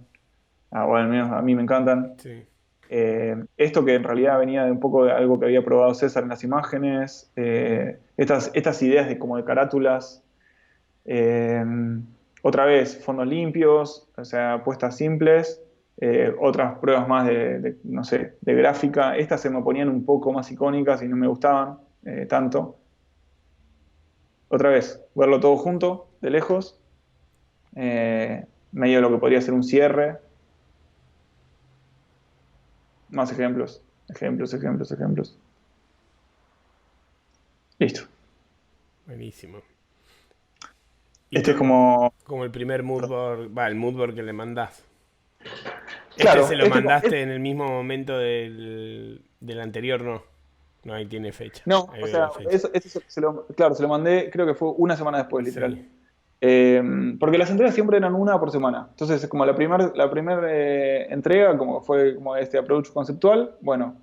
bueno, al menos a mí me encantan. Sí. Esto que en realidad venía de un poco de algo que había probado César en las imágenes, estas ideas de como de carátulas. Eh, Otra vez, fondos limpios, o sea, puestas simples. Otras pruebas más no sé, de gráfica. Estas se me ponían un poco más icónicas y no me gustaban tanto. Otra vez, verlo todo junto, de lejos. Medio lo que podría ser un cierre. Más ejemplos, ejemplos, ejemplos, ejemplos. Listo. Buenísimo. Y Este es como. como el primer moodboard, va, el moodboard que le mandás. Este Claro, se lo mandaste en el mismo momento del anterior, no. No, ahí tiene fecha. no, Ahí o veo sea, la fecha. claro, se lo mandé, creo que fue una semana después, Sí. literal. Porque las entregas siempre eran una por semana. Entonces, como la primer entrega, como fue como este approach conceptual, bueno,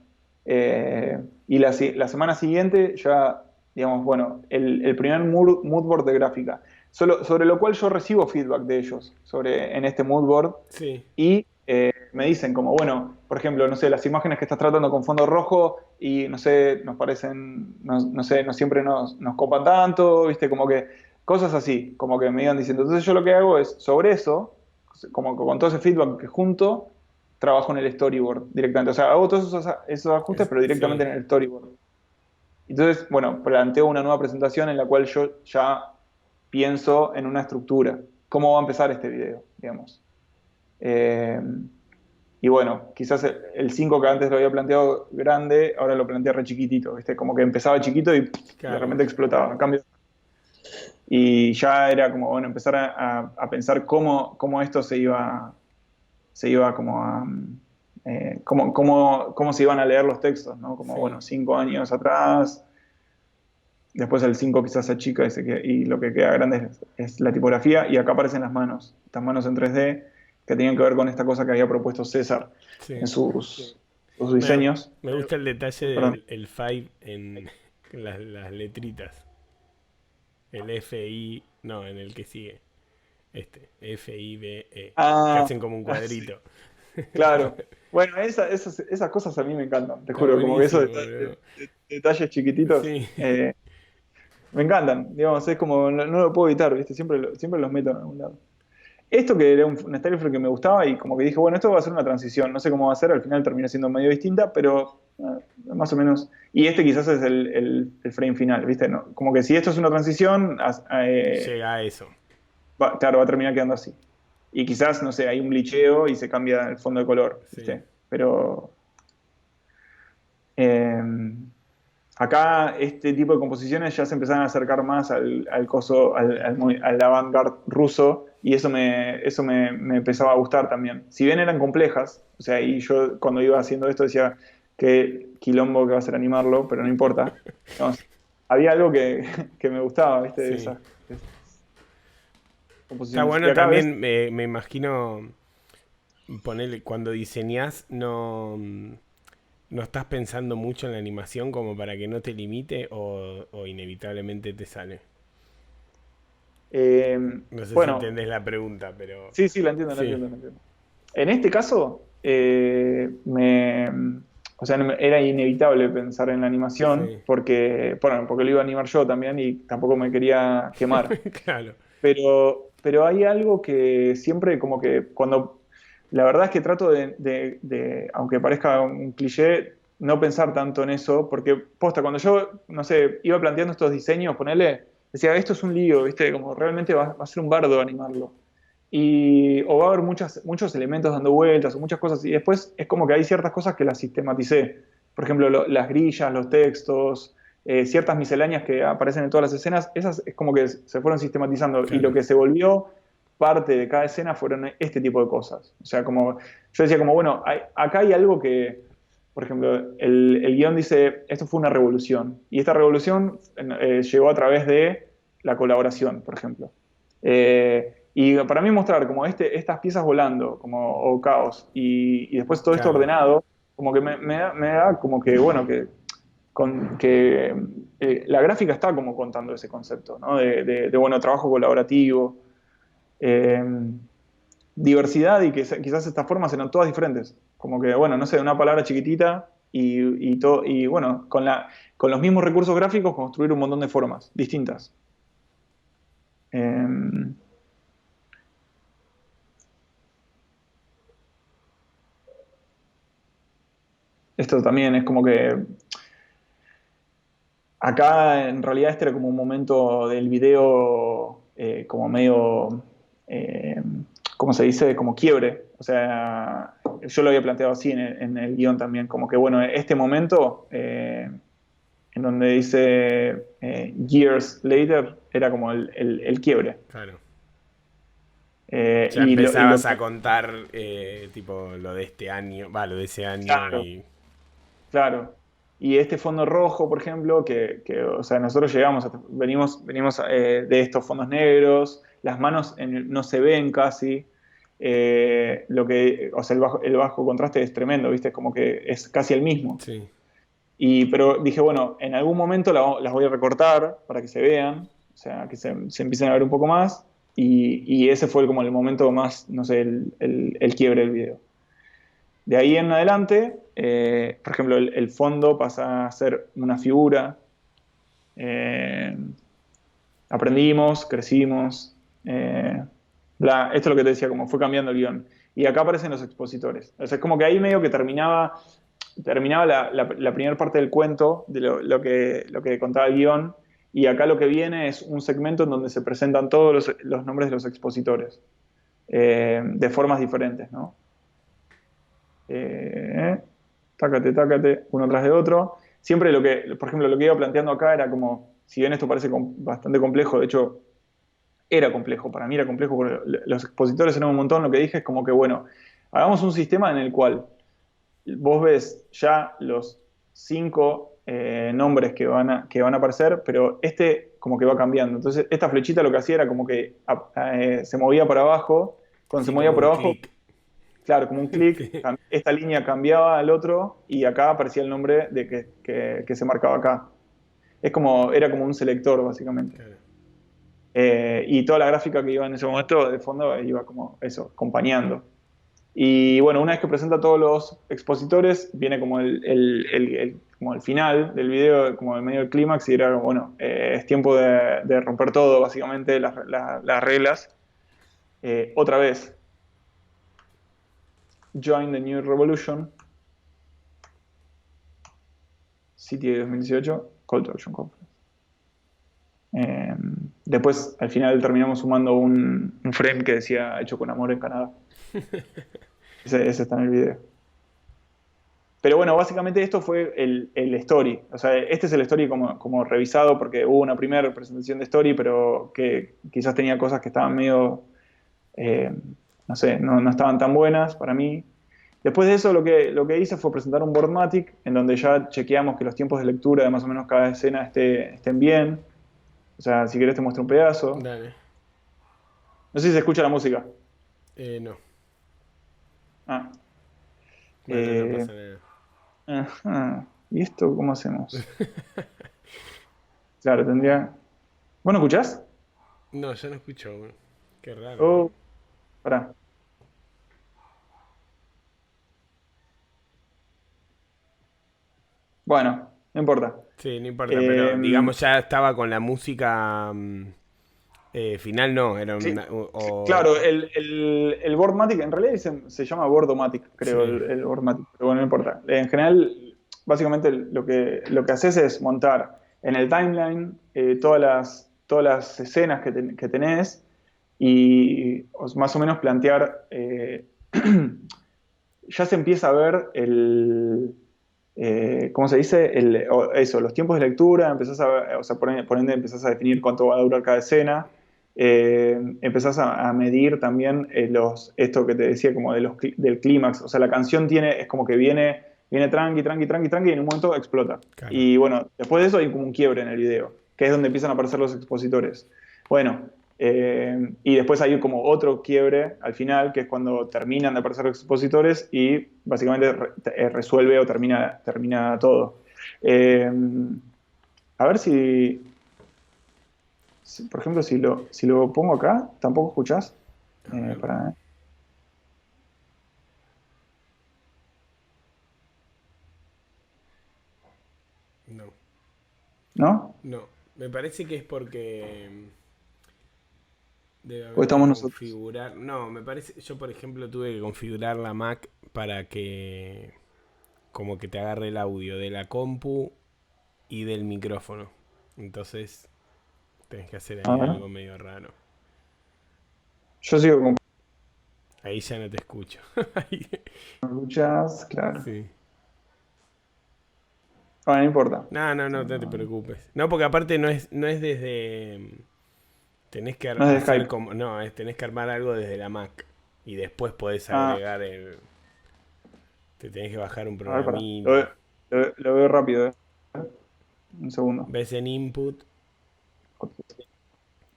y la semana siguiente ya, digamos, bueno, el primer mood board de gráfica, sobre lo cual yo recibo feedback de ellos, en este mood board, Sí, y me dicen como, bueno, por ejemplo, no sé, las imágenes que estás tratando con fondo rojo y, no sé, nos parecen, no sé, no siempre nos copan tanto, ¿viste? Como que cosas así, como que me iban diciendo. Entonces yo lo que hago es, sobre eso, como con todo ese feedback que junto, trabajo en el storyboard directamente. O sea, hago todos esos ajustes, pero directamente sí. en el storyboard. Entonces, bueno, planteo una nueva presentación en la cual yo ya pienso en una estructura. ¿Cómo va a empezar este video, digamos? Eh, y bueno, quizás el 5 que antes lo había planteado grande, ahora lo plantea re chiquitito, ¿viste? Como que empezaba chiquito y de Claro. repente explotaba. En cambio, y ya era como, bueno, empezar a pensar cómo esto se iba como a, cómo se iban a leer los textos, ¿no? Como, Sí. bueno, 5 años atrás, después el 5 quizás se achica y lo que queda grande es la tipografía, y acá aparecen las manos, estas manos en 3D que tenían que ver con esta cosa que había propuesto César en Sí. sus Me, diseños. me gusta el detalle Perdón. del five en las letritas. El FI, no, en el que sigue. Este, FIBE, que Ah, hacen como un sí, cuadrito. claro. Bueno, esas cosas a mí me encantan, te Está juro, como que esos buenísimo, boludo. detalles chiquititos Sí, me encantan. Digamos, es como, no lo puedo evitar, ¿viste? Siempre los meto en algún lado. Esto que era un style frame que me gustaba y como que dije, bueno, esto va a ser una transición, no sé cómo va a ser, al final termina siendo medio distinta, pero más o menos. Y este quizás es el frame final, ¿viste? No, como que si esto es una transición, llega a eso. claro, va a terminar quedando así. Y quizás, no sé, hay un glitcheo y se cambia el fondo de color, Sí, ¿viste? Pero eh, acá este tipo de composiciones ya se empezaron a acercar más al coso, al avant-garde ruso, y eso me empezaba a gustar también. Si bien eran complejas, o sea, y yo cuando iba haciendo esto decía que quilombo que va a ser animarlo, pero no importa. Digamos, había algo que, que me gustaba, ¿viste? sí. De esas Está composiciones. Y bueno acá ves. también, me imagino, ponerle, cuando diseñás, no, no estás pensando mucho en la animación como para que no te limite o inevitablemente te sale. eh, No sé si bueno, entendés la pregunta, pero sí, sí, la entiendo, la sí, entiendo, la entiendo. En este caso, o sea, era inevitable pensar en la animación sí, porque, bueno, porque lo iba a animar yo también y tampoco me quería quemar. claro, Pero hay algo que siempre como que la verdad es que trato aunque parezca un cliché, no pensar tanto en eso, porque posta, cuando yo, no sé, iba planteando estos diseños, ponele, decía, esto es un lío, ¿viste? Como realmente va a ser un bardo animarlo. O va a haber muchos elementos dando vueltas o muchas cosas, y después es como que hay ciertas cosas que las sistematicé. Por ejemplo, las grillas, los textos, ciertas misceláneas que aparecen en todas las escenas, esas es como que se fueron sistematizando y lo claro, que se volvió parte de cada escena fueron este tipo de cosas. O sea, como yo decía como, bueno, acá hay algo que, por ejemplo, el guión dice, esto fue una revolución y esta revolución llegó a través de la colaboración, por ejemplo. Y para mí mostrar como estas piezas volando, como, o caos, y después todo esto claro. ordenado, como que me da como que, bueno, que la gráfica está como contando ese concepto, ¿no? Bueno, trabajo colaborativo, eh, diversidad y que quizás estas formas eran todas diferentes. Como que, bueno, no sé, una palabra chiquitita y bueno, con los mismos recursos gráficos construir un montón de formas distintas. Eh, Esto también es como que acá en realidad este era como un momento del video como medio, eh, ¿cómo se dice? Como quiebre. O sea, yo lo había planteado así en el guión también, como que bueno, este momento en donde dice years later era como el quiebre. Claro. Ya Y lo empezabas a contar tipo lo de este año, va, lo de ese año claro, y claro. Y este fondo rojo, por ejemplo, o sea, nosotros venimos de estos fondos negros, las manos no se ven casi, o sea, el bajo contraste es tremendo, ¿viste? Es como que es casi el mismo. Sí. Pero dije, bueno, en algún momento las voy a recortar para que se vean, o sea, que se empiecen a ver un poco más, y ese fue como el momento más, no sé, el quiebre del video. De ahí en adelante, por ejemplo, el fondo pasa a ser una figura. eh, Aprendimos, crecimos. Esto es lo que te decía, como fue cambiando el guión. Y acá aparecen los expositores. O sea, es como que ahí medio que terminaba la primera parte del cuento, de lo que contaba el guión. Y acá lo que viene es un segmento en donde se presentan todos los nombres de los expositores, de formas diferentes, ¿no? eh, tácate, uno tras de otro. Siempre por ejemplo, lo que iba planteando acá era como, si bien esto parece bastante complejo, de hecho era complejo, para mí era complejo, porque los expositores eran un montón, lo que dije es como que, bueno, hagamos un sistema en el cual vos ves ya los 5 nombres que van a aparecer, pero este como que va cambiando. Entonces, esta flechita lo que hacía era como que se movía para abajo. Cuando se Sí, movía como por un abajo, clic. claro, como un clic, Sí. esta línea cambiaba al otro y acá aparecía el nombre de que se marcaba acá. Era como un selector, básicamente. Claro. Y toda la gráfica que iba en ese momento de fondo iba como eso, acompañando. Y bueno, una vez que presenta a todos los expositores, viene como como el final del video, como el medio del clímax, y era como, bueno, es tiempo de romper todo, básicamente, las reglas. Otra vez, Join the New Revolution. CTA 2018, Call to Action Conference. Eh, Después, al final, terminamos sumando un frame que decía hecho con amor en Canadá. Ese está en el video. Pero bueno, básicamente esto fue el story. O sea, este es el story como revisado porque hubo una primera presentación de story, pero que quizás tenía cosas que estaban medio, eh, no sé, no estaban tan buenas para mí. Después de eso, lo que hice fue presentar un Boardmatic en donde ya chequeamos que los tiempos de lectura de más o menos cada escena estén bien. O sea, si querés te muestro un pedazo. Dale. No sé si se escucha la música. No. Ah. Bueno, no Eh, pasa nada. ajá. ¿Y esto cómo hacemos? Claro, tendría... ¿Bueno, escuchás? No, ya no escucho. Bueno. Qué raro, ¿no? Oh, pará. Bueno, no importa. Sí, no importa, pero Eh, digamos ya estaba con la música final, no, era sí, una... claro, el Boardmatic en realidad se llama Boardomatic, creo, Sí, el Boardmatic, pero bueno, no importa. En general, básicamente lo que haces es montar en el timeline todas las escenas que tenés y más o menos plantear, ya se empieza a ver ¿cómo se dice? Eso, los tiempos de lectura, o sea, por ende empezás a definir cuánto va a durar cada escena, empezás a medir también esto que te decía como del clímax, o sea, la canción es como que viene tranqui, tranqui, tranqui, tranqui, y en un momento explota. claro. Y bueno, después de eso hay como un quiebre en el video, que es donde empiezan a aparecer los expositores. Bueno, y después hay como otro quiebre al final, que es cuando terminan de aparecer los expositores y básicamente resuelve o termina todo. Eh, a ver por ejemplo, si lo pongo acá, ¿tampoco escuchás? A ver. Para, No, ¿no? no. Me parece que es porque debe Porque haber que estamos nosotros. configurar. No, me parece. Yo, por ejemplo, tuve que configurar la Mac para que. Como que te agarre el audio de la compu y del micrófono. Entonces, tenés que hacer A ahí ver. algo medio raro. Yo sigo con Ahí ya no te escucho. escuchás, claro. Sí. Bueno, no importa. No, no, no, no te preocupes. No, porque aparte no es desde. Tenés que No es de hacer Skype. como. No, tenés que armar algo desde la Mac. Y después podés Ah, agregar el. Te tenés que bajar un a ver, pará. programita. Lo veo rápido, ¿eh? Un segundo. ves en input,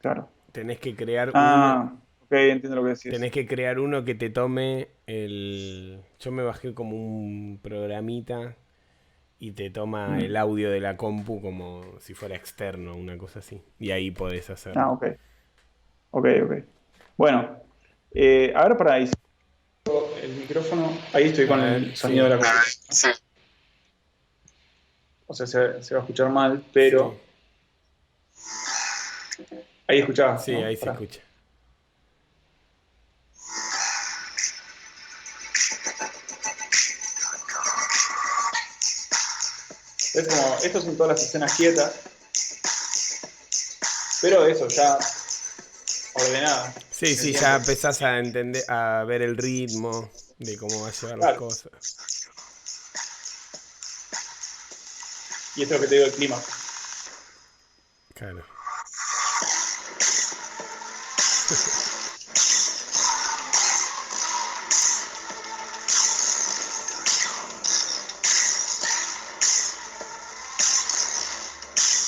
Claro. tenés que crear uno. Ah, ok, entiendo lo que decís. Tenés que crear uno que te tome el... Yo me bajé como un programita y te toma el Mm. audio de la compu como si fuera externo, una cosa así. Y ahí podés hacerlo. Ah, ok. Ok, ok. Bueno, a ver, para ahí el micrófono. Ahí estoy A con ver, el sonido sí, de la computadora. O sea, se va a escuchar mal, sí, pero ahí escuchás, sí, ¿no? ahí se Pará. escucha. Es como, estas son todas las escenas quietas, pero eso, ya ordenada. Sí, ¿Me sí, ya entiendes? empezás a entender, a ver el ritmo de cómo va a llevar las Claro. cosas. Y esto es lo que te digo del clima. Claro.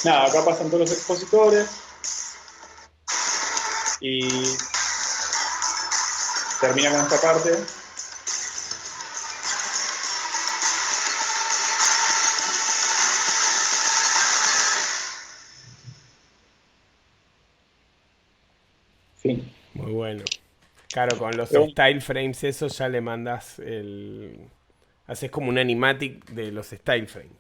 Nada, acá pasan todos los expositores y termina con esta parte. Fin. Muy bueno. Claro, con los Pero bueno, style frames, eso ya le mandas el. Haces como un animatic de los style frames.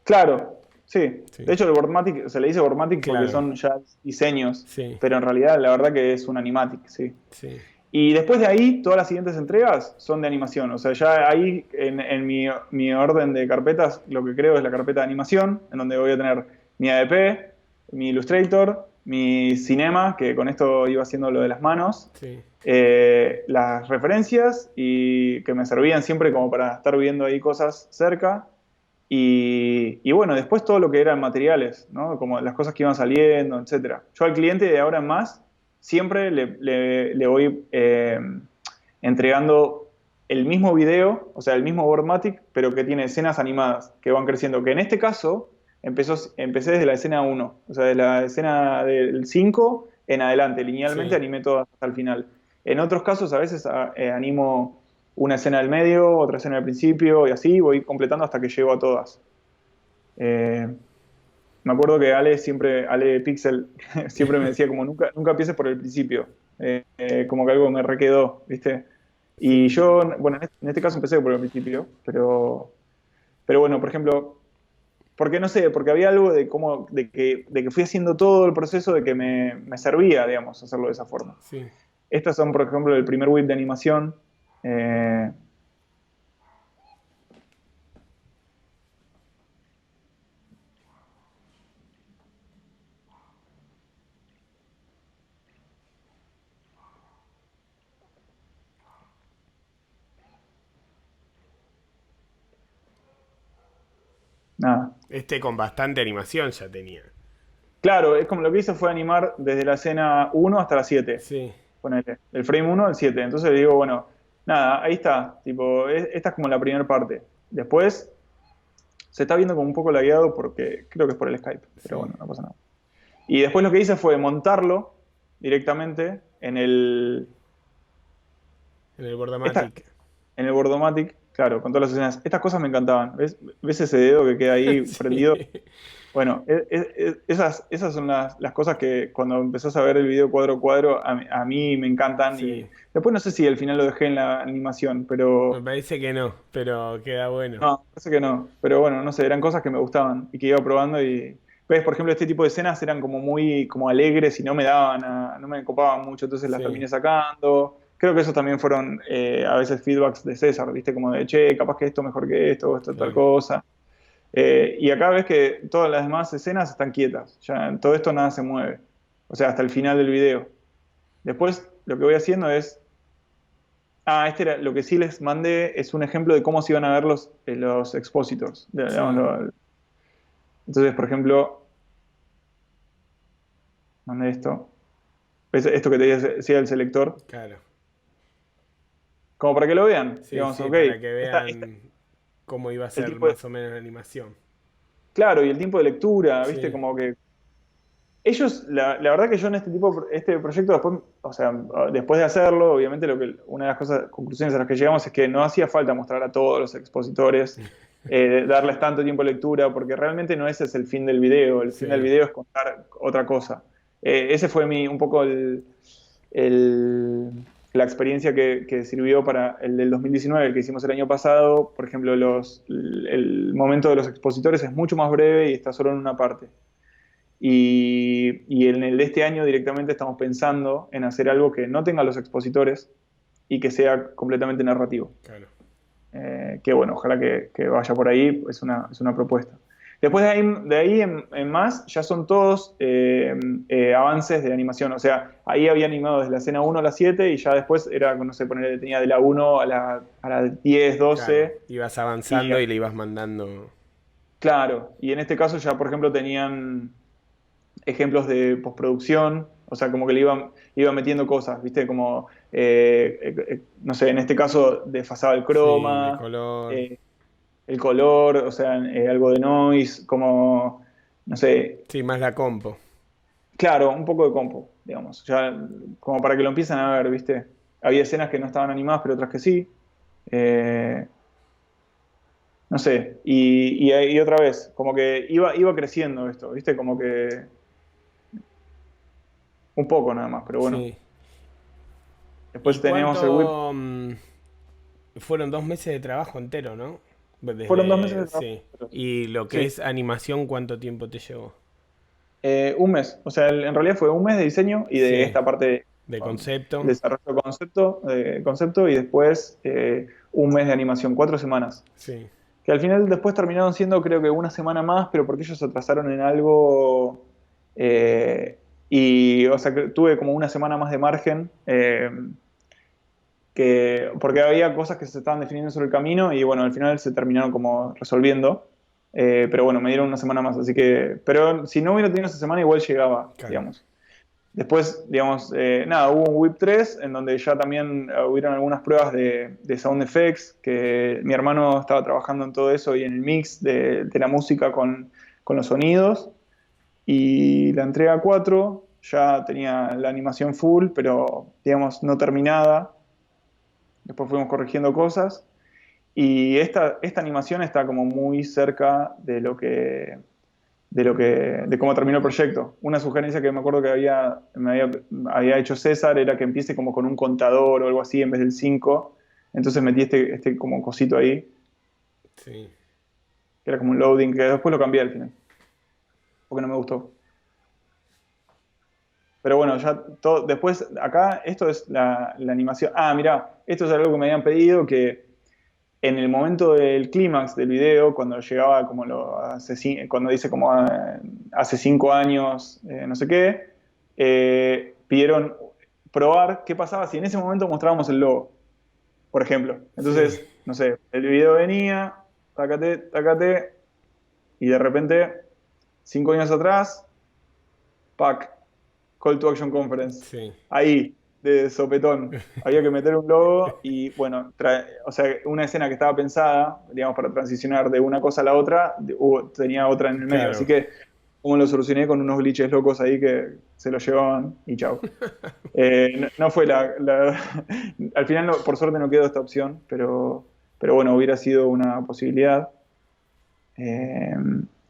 claro, sí. Sí. De hecho, el Boardmatic se le dice Boardmatic porque Claro. son ya diseños, Sí, pero en realidad la verdad que es un animatic, sí. sí. Y después de ahí, todas las siguientes entregas son de animación. O sea, ya ahí en mi orden de carpetas, lo que creo es la carpeta de animación, en donde voy a tener mi ADP, mi Illustrator, mi Cinema, que con esto iba haciendo lo de las manos, Sí. las referencias y que me servían siempre como para estar viendo ahí cosas cerca. Y bueno, después todo lo que eran materiales, ¿no? Como las cosas que iban saliendo, etcétera. Yo al cliente de ahora en más siempre le voy entregando el mismo video, o sea, el mismo Boardmatic, pero que tiene escenas animadas que van creciendo. Que en este caso empecé desde la escena uno, o sea, de la escena del 5 en adelante. Linealmente Sí. animé todo hasta el final. En otros casos a veces animo una escena del medio, otra escena al principio y así voy completando hasta que llego a todas. Eh, Me acuerdo que Ale Pixel, siempre me decía como nunca empieces por el principio. Como que algo me requedó, ¿viste? Y Sí. yo, bueno, en este caso empecé por el principio, pero bueno, por ejemplo, porque no sé, porque había algo de cómo, de que fui haciendo todo el proceso de que me servía, digamos, hacerlo de esa forma. Sí. Estas son, por ejemplo, el primer whip de animación. Eh, Nada. Este con bastante animación ya tenía. Claro, es como lo que hice fue animar desde la escena uno hasta la 7. Sí. Ponele, del frame uno al 7. Entonces le digo, bueno, nada, ahí está. Tipo, esta es como la primera parte. Después se está viendo como un poco lagueado porque creo que es por el Skype, pero Sí. bueno, no pasa nada. Y después lo que hice fue montarlo directamente En el esta, Bordomatic. en el Bordomatic, claro, con todas las escenas. Estas cosas me encantaban. ¿Ves ese dedo que queda ahí prendido? Sí. Bueno, esas son las cosas que cuando empezás a ver el video cuadro a cuadro, a mí me encantan. Y Sí. después no sé si al final lo dejé en la animación, Me pero parece que no, pero queda bueno. no, parece que no. Pero bueno, no sé, eran cosas que me gustaban y que iba probando. Y ves, por ejemplo, este tipo de escenas eran como muy como alegres y no me daban, no me copaban mucho, entonces las Sí. terminé sacando. Creo que esos también fueron a veces feedbacks de César, ¿viste? Como de, che, capaz que esto mejor que esto tal Claro. cosa. Y acá ves que todas las demás escenas están quietas, ya en todo esto nada se mueve, o sea, hasta el final del video. Después lo que voy haciendo es, este era, lo que sí les mandé es un ejemplo de cómo se iban a ver los expositors. Sí. Entonces, por ejemplo, mandé esto. ¿Ves esto que te decía el selector? Claro. Como para que lo vean, Sí, digamos, sí, ok, para que esta, esta, vean. cómo iba a el ser tipo de, más o menos la animación. claro, y el tiempo de lectura, ¿viste? Sí, Como que ellos, la verdad que yo en este proyecto, después, o sea, después de hacerlo, obviamente una de las conclusiones a las que llegamos es que no hacía falta mostrar a todos los expositores, darles tanto tiempo de lectura, porque realmente no ese es el fin del video. El fin del sí, video es contar otra cosa. Ese fue un poco el- la experiencia que sirvió para el del 2019, el que hicimos el año pasado. Por ejemplo, el momento de los expositores es mucho más breve y está solo en una parte. Y en el de este año directamente estamos pensando en hacer algo que no tenga los expositores y que sea completamente narrativo. claro. Que bueno, ojalá que vaya por ahí, es una propuesta. Después de ahí en más, ya son todos avances de animación. O sea, ahí había animado desde la escena 1 a la 7 y ya después era, no sé, tenía de la 1 a la 10, Claro, 12. ibas Y avanzando y le ibas mandando. claro, y en este caso ya, por ejemplo, tenían ejemplos de postproducción, o sea, como que iba metiendo cosas, ¿viste? Como, no sé, en este caso desfasaba el Sí, de croma, color. eh, el color, o sea, algo de noise, como, no sé, Sí, más la compo. claro, un poco de compo, digamos, ya como para que lo empiecen a ver, ¿viste? Había escenas que no estaban animadas, pero otras que sí. Eh, no sé, y otra vez, como que iba creciendo esto, ¿viste? Como que un poco nada más, pero bueno. Sí. ¿Y Después teníamos el whip. cuánto? Fueron 2 meses de trabajo entero, ¿no? Fueron 2 meses Desde, de trabajo. sí. Y lo que Sí, es animación, ¿cuánto tiempo te llevó? un mes. O sea, en realidad fue un mes de diseño y de Sí. esta parte De con concepto. desarrollo concepto y después un mes de animación, 4 semanas. Sí. Que al final después terminaron siendo creo que una semana más, pero porque ellos se atrasaron en algo y, o sea, que tuve como una semana más de margen. Porque había cosas que se estaban definiendo sobre el camino y bueno, al final se terminaron como resolviendo. Pero bueno, me dieron una semana más, así que, pero si no hubiera tenido esa semana igual llegaba, Claro. digamos. Después, digamos, nada, hubo un Whip 3 en donde ya también hubieron algunas pruebas de sound effects, que mi hermano estaba trabajando en todo eso y en el mix de la música con los sonidos. Y la entrega 4 ya tenía la animación full, pero digamos no terminada. Después fuimos corrigiendo cosas. Y esta animación está como muy cerca de cómo terminó el proyecto. Una sugerencia que me acuerdo que había hecho César era que empiece como con un contador o algo así en vez del 5. Entonces metí este como cosito ahí, Sí. que era como un loading, que después lo cambié al final, porque no me gustó. Pero bueno, ya todo, después acá esto es la animación. Ah, mirá, esto es algo que me habían pedido, que en el momento del clímax del video, cuando llegaba como cuando dice como hace 5 años, no sé qué, pidieron probar qué pasaba si en ese momento mostrábamos el logo, por ejemplo. Sí. Entonces, no sé, el video venía, tácate, tácate, y de repente, 5 años atrás, pack, Call to Action Conference. Sí. Ahí, de sopetón. Había que meter un logo y, bueno, o sea, una escena que estaba pensada, digamos, para transicionar de una cosa a la otra, tenía otra en el medio. Así Claro. que, como lo solucioné con unos glitches locos ahí que se lo llevaban y chao. No fue al final, por suerte, no quedó esta opción, pero bueno, hubiera sido una posibilidad. Eh,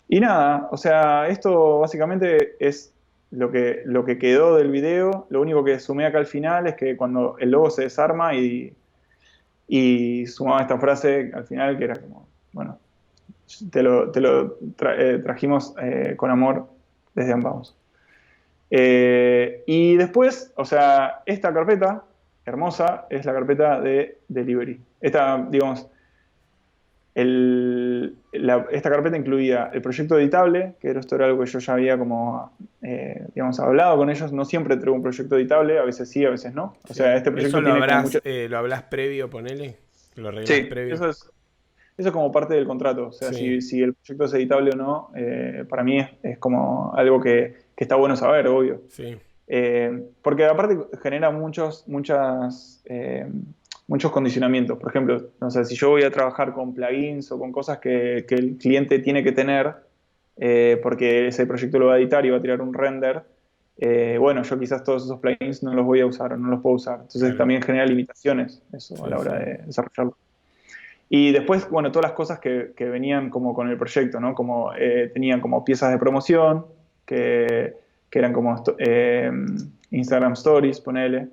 y nada, o sea, esto básicamente es lo que quedó del video. Lo único que sumé acá al final es que cuando el logo se desarma y sumaba esta frase al final que era como, bueno, trajimos con amor desde ambos. Y después, o sea, esta carpeta hermosa es la carpeta de delivery. Esta, digamos, esta carpeta incluía el proyecto editable, que esto era algo que yo ya había como, digamos, hablado con ellos. No siempre traigo un proyecto editable, a veces sí, a veces no. O sea, Sí. este ¿Eso proyecto tiene como mucho... lo hablás previo, ponele? ¿Lo arreglás Sí, previo? eso es como parte del contrato. O sea, Sí. si el proyecto es editable o no, para mí es como algo que está bueno saber, obvio. Sí. Porque aparte genera muchos condicionamientos. Por ejemplo, no sé, si yo voy a trabajar con plugins o con cosas que el cliente tiene que tener, porque ese proyecto lo va a editar y va a tirar un render, bueno, yo quizás todos esos plugins no los voy a usar o no los puedo usar. Entonces Claro. también genera limitaciones eso a Sí, la hora sí. de desarrollarlo. Y después, bueno, todas las cosas que venían como con el proyecto, ¿no? Como tenían como piezas de promoción, que eran como Instagram Stories, ponele,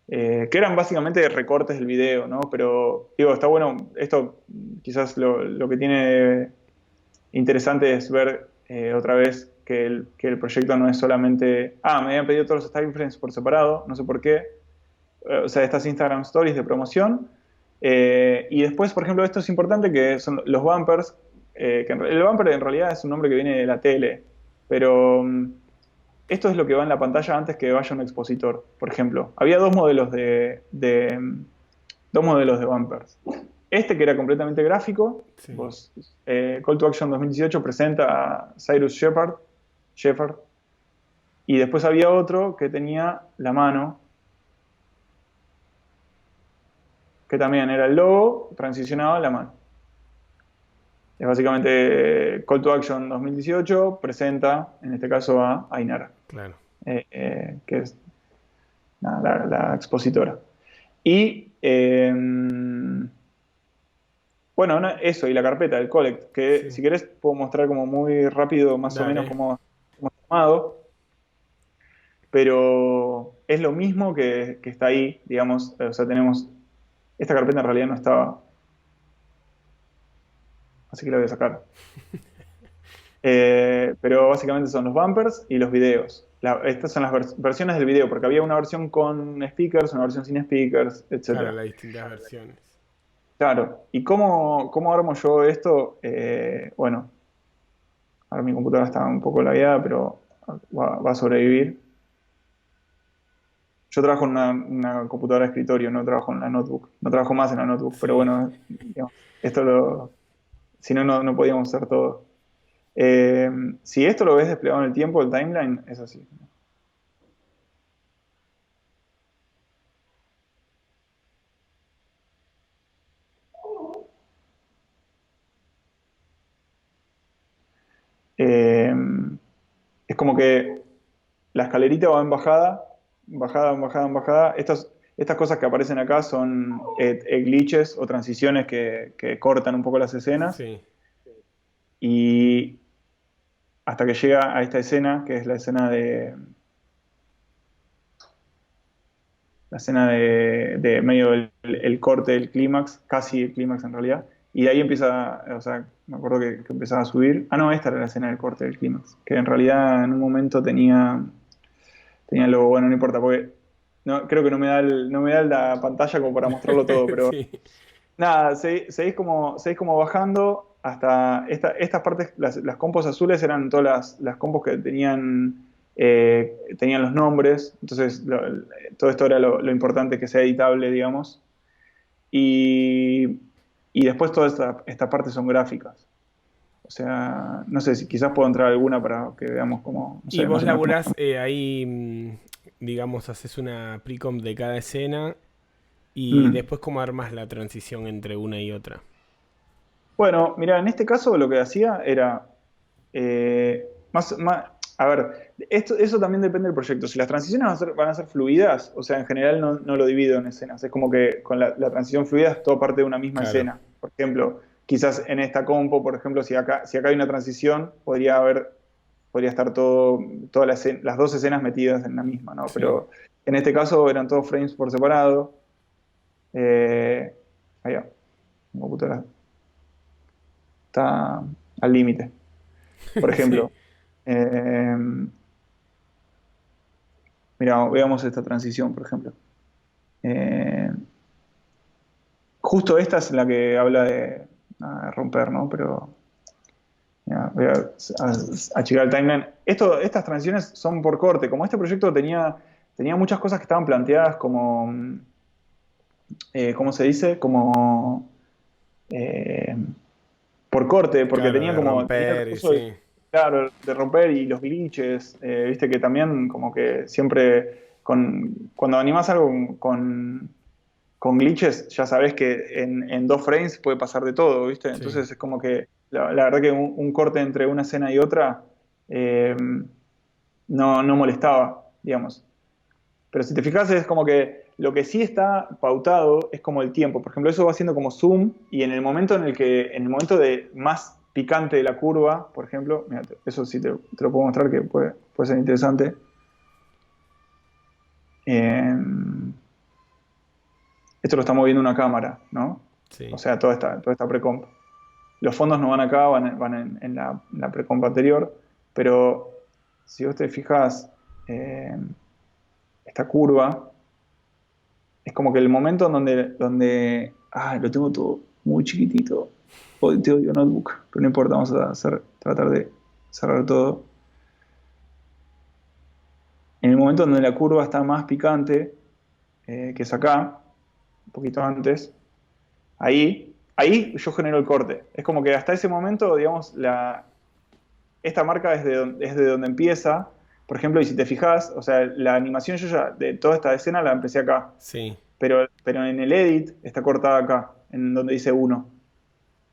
que eran básicamente recortes del video, ¿no? Pero digo, está bueno, esto quizás lo que tiene interesante es ver otra vez que el proyecto no es solamente, me habían pedido todos los style frames por separado, no sé por qué, o sea, estas Instagram Stories de promoción. Y después, por ejemplo, esto es importante, que son los bumpers, el bumper en realidad es un nombre que viene de la tele, pero esto es lo que va en la pantalla antes que vaya un expositor. Por ejemplo, había dos modelos de bumpers. Este que era completamente gráfico, Sí. Call to Action 2018 presenta a Cyrus Shepard, y después había otro que tenía la mano, que también era el logo transicionado a la mano. Es básicamente Call to Action 2018 presenta, en este caso, a Ainara, Claro. que es la expositora. Y bueno, eso, y la carpeta, el collect, que Sí. si querés puedo mostrar como muy rápido más o menos Dale. cómo está armado, pero es lo mismo que está ahí, digamos, o sea, tenemos, esta carpeta en realidad no estaba, así que la voy a sacar. Pero básicamente son los bumpers y los videos. Estas son las versiones del video, porque había una versión con speakers, una versión sin speakers, Claro, etcétera. las distintas versiones. Claro, ¿y cómo armo yo esto? Bueno, ahora mi computadora está un poco lagueada, pero va a sobrevivir. Yo trabajo en una computadora de escritorio, no trabajo en la notebook. No trabajo más en la notebook, pero Sí. bueno, digamos, si no, no podíamos hacer todo. Si esto lo ves desplegado en el tiempo, el timeline, es así. Eh, es como que la escalerita va en bajada, bajada, en bajada, en bajada. Estas cosas que aparecen acá son glitches o transiciones que cortan un poco las escenas. Sí. Y hasta que llega a esta escena, que es la escena de medio el corte del clímax, casi el clímax en realidad. Y de ahí empieza, o sea, me acuerdo que empezaba a subir. No, esta era la escena del corte del clímax, que en realidad en un momento tenía luego, bueno, no importa, porque creo que no me da la pantalla como para mostrarlo todo, pero Sí. nada, seguís como bajando hasta estas partes, las compos azules eran todas las compos que tenían los nombres, entonces todo esto era lo importante que sea editable, digamos, y, y después todas estas partes son gráficas. O sea, no sé si quizás puedo entrar a alguna para que veamos cómo, no Y sé, más vos o menos cómo. laburás ahí, digamos, haces una pre-comp de cada escena y Mm. después cómo armas la transición entre una y otra. Bueno, mira, en este caso lo que hacía era a ver, eso también depende del proyecto. Si las transiciones van a ser fluidas, o sea, en general no lo divido en escenas. Es como que con la transición fluida es todo parte de una misma Claro. escena. Por ejemplo, quizás en esta compo, por ejemplo, si acá hay una transición, podría estar todas las dos escenas metidas en la misma, ¿no? Sí. Pero en este caso eran todos frames por separado. Eh, Ahí va, mi computadora está al límite. Por Sí. ejemplo, eh, mira, veamos esta transición, por ejemplo. Eh, Justo esta es la que habla de romper, ¿no? Pero mira, voy a checar el timeline. Estas transiciones son por corte. Como este proyecto tenía muchas cosas que estaban planteadas como, ¿cómo se dice? Como eh, por corte, porque Claro, tenía de tenía el romper y recurso sí. claro, de romper y los glitches, viste que también como que siempre cuando animás algo con con glitches ya sabes que en 2 frames puede pasar de todo, ¿viste? Sí. Entonces es como que la verdad que un corte entre una escena y otra eh, no molestaba, digamos. Pero si te fijas es como que lo que sí está pautado es como el tiempo. Por ejemplo, eso va haciendo como zoom y en el momento en el momento de más picante de la curva, por ejemplo, mira, eso sí te lo puedo mostrar que puede ser interesante. Eh, Esto lo está moviendo una cámara, ¿no? O Sí. sea, toda esta precomp. Los fondos no van acá, van en la precomp anterior, pero si vos te fijas, eh, esta curva es como que el momento en donde lo tengo todo muy chiquitito. Hoy te odio notebook, pero no importa, vamos a tratar de cerrar todo. En el momento donde la curva está más picante, que es acá, un poquito antes, ahí yo genero el corte. Es como que hasta ese momento, digamos, esta marca es de donde empieza. Por ejemplo, y si te fijas, o sea, la animación yo ya de toda esta escena la empecé acá. Sí. Pero en el edit está cortada acá, en donde dice uno.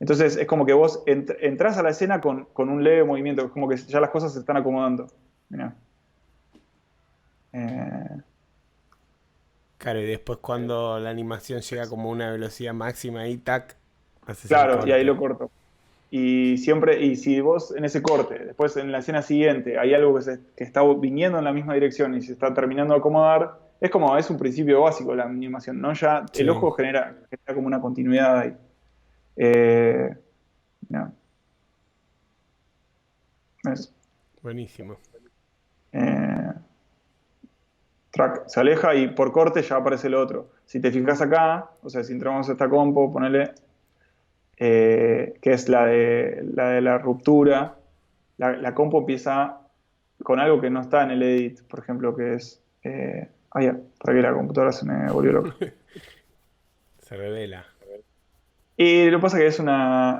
Entonces es como que vos entrás a la escena con un leve movimiento, es como que ya las cosas se están acomodando. Mirá. Eh, Claro, y después cuando la animación llega como a una velocidad máxima y tac, haces el claro, y ahí corte. lo corto. Y si vos en ese corte, después en la escena siguiente, hay algo que está viniendo en la misma dirección y se está terminando de acomodar, es un principio básico la animación, ¿no? Ya el Sí, ojo genera como una continuidad ahí. Eh, mirá, eso. buenísimo. Eh, Track se aleja y por corte ya aparece el otro. Si te fijas acá, o sea, si entramos a esta compo, ponele, que es la de la ruptura, la compo empieza con algo que no está en el edit, por ejemplo, que es... ya, para que la computadora se me volvió loca. Se revela. Y lo que pasa es que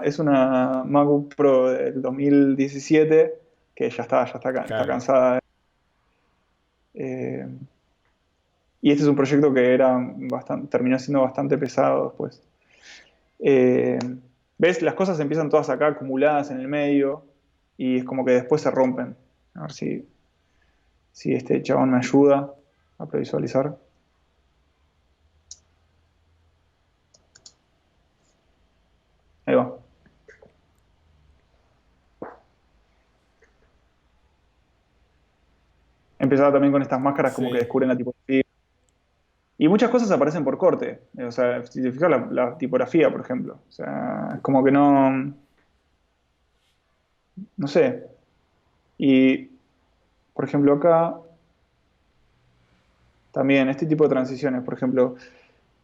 es una MacBook Pro del 2017 que ya está Claro. cansada. eh, y este es un proyecto que terminó siendo bastante pesado después. Eh, ¿Ves? Las cosas empiezan todas acá acumuladas en el medio y es como que después se rompen. A ver si este chabón me ayuda a previsualizar. Ahí va. Empezaba también con estas máscaras como que Sí. descubren la tipografía. Y muchas cosas aparecen por corte. O sea, si te fijas la tipografía, por ejemplo. O sea, es como que no sé. Y, por ejemplo, acá también este tipo de transiciones, por ejemplo,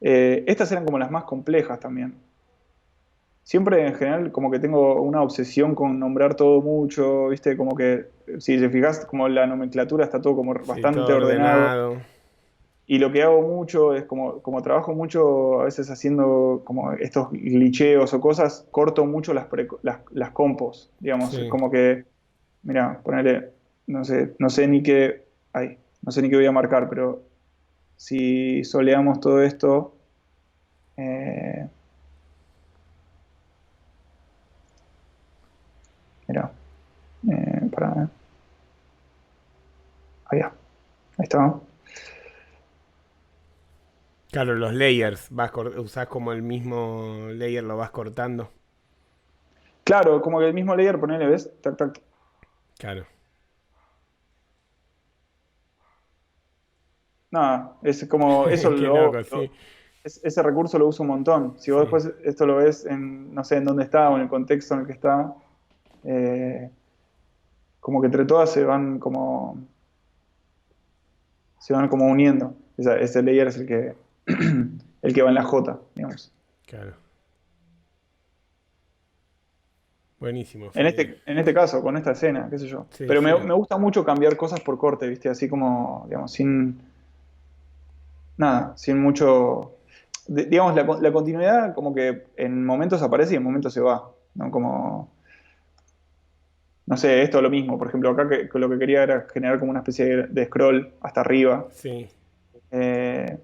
estas eran como las más complejas también. Siempre en general como que tengo una obsesión con nombrar todo mucho, ¿viste? Como que, si te fijas, como la nomenclatura está todo como Sí, todo bastante ordenado. ordenado. Y lo que hago mucho es como trabajo mucho a veces haciendo como estos glitcheos o cosas, corto mucho las compos, digamos. Es Sí. como que, mira, ponerle, no sé ni qué, no sé ni qué voy a marcar, pero si soleamos todo esto, eh, mira, para, allá, ahí está. Claro, los layers. Usás como el mismo layer, lo vas cortando. Claro, como que el mismo layer, ponele, ¿ves? Tac, tac. Claro. Nada, es como, eso Qué loco, sí. ese recurso lo uso un montón. Si vos Sí. después esto lo ves no sé en dónde está o en el contexto en el que está, eh, como que entre todas se van como uniendo. Ese layer es el que, el que va en la J, digamos. Claro. Buenísimo, En Fede. este, en este caso, con esta escena, qué sé yo. Sí, Pero me, sí. me gusta mucho cambiar cosas por corte, ¿viste? Así como, digamos, sin nada, sin mucho. Digamos, la continuidad como que en momentos aparece y en momentos se va, ¿no? Como, no sé, esto es lo mismo. Por ejemplo, acá que lo que quería era generar como una especie de scroll hasta arriba. Sí. Eh,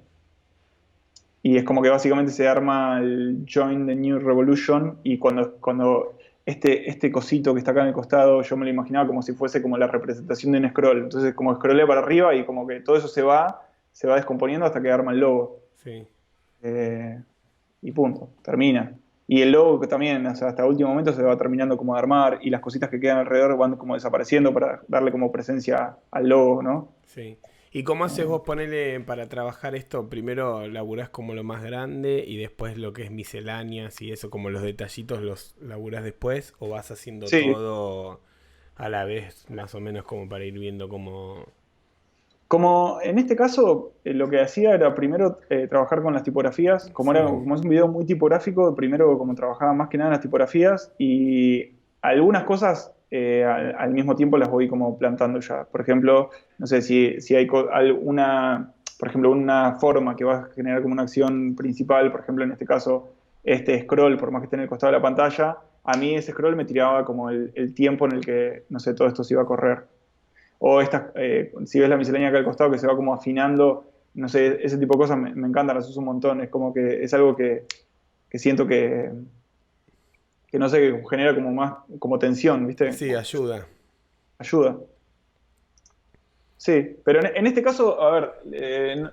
y es como que básicamente se arma el Join the New Revolution y cuando este cosito que está acá en el costado, yo me lo imaginaba como si fuese como la representación de un scroll. Entonces como scrollea para arriba y como que todo eso se va descomponiendo hasta que arma el logo. Sí. Eh, y punto, termina. Y el logo que también, o sea, hasta el último momento se va terminando como de armar y las cositas que quedan alrededor van como desapareciendo para darle como presencia al logo, ¿no? Sí. ¿Y cómo haces vos ponele para trabajar esto? Primero laburás como lo más grande y después lo que es misceláneas y eso, como los detallitos los laburás después o vas haciendo Sí, todo a la vez, más o menos como para ir viendo cómo... como en este caso, lo que hacía era primero trabajar con las tipografías. Sí, Como es un video muy tipográfico, primero como trabajaba más que nada en las tipografías y algunas cosas al mismo tiempo las voy como plantando ya. Por ejemplo, no sé si hay alguna, por ejemplo, una forma que va a generar como una acción principal, por ejemplo, en este caso, este scroll, por más que esté en el costado de la pantalla, a mí ese scroll me tiraba como el tiempo en el que, no sé, todo esto se iba a correr. O estas, si ves la miscelánea acá al costado que se va como afinando, no sé, ese tipo de cosas me encantan, las uso un montón. Es como que es algo que siento que no sé, que genera como más, como tensión, ¿viste? sí, ayuda. Ayuda. Sí, pero en este caso, a ver,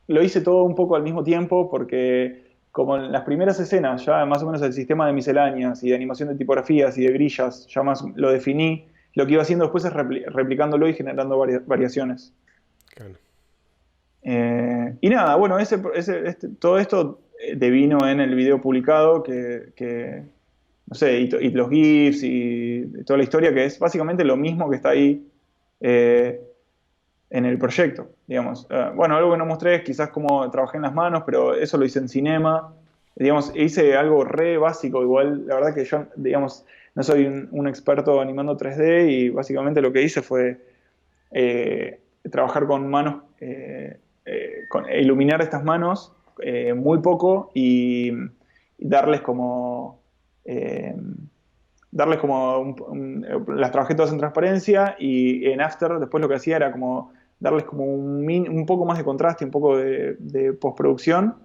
lo hice todo un poco al mismo tiempo porque como en las primeras escenas ya más o menos el sistema de misceláneas y de animación de tipografías y de grillas ya más lo definí, lo que iba haciendo después es replicándolo y generando variaciones. Claro. Y nada, bueno, todo esto devino en el video publicado no sé, y los GIFs y toda la historia, que es básicamente lo mismo que está ahí eh, en el proyecto, digamos. Bueno, algo que no mostré es quizás cómo trabajé en las manos, pero eso lo hice en Cinema. Digamos, hice algo re básico, igual, la verdad que yo, digamos, no soy un experto animando 3D y básicamente lo que hice fue trabajar con manos, iluminar estas manos muy poco y eh, darles como las trabajé todas en transparencia y en After después lo que hacía era como darles como un poco más de contraste, un poco de postproducción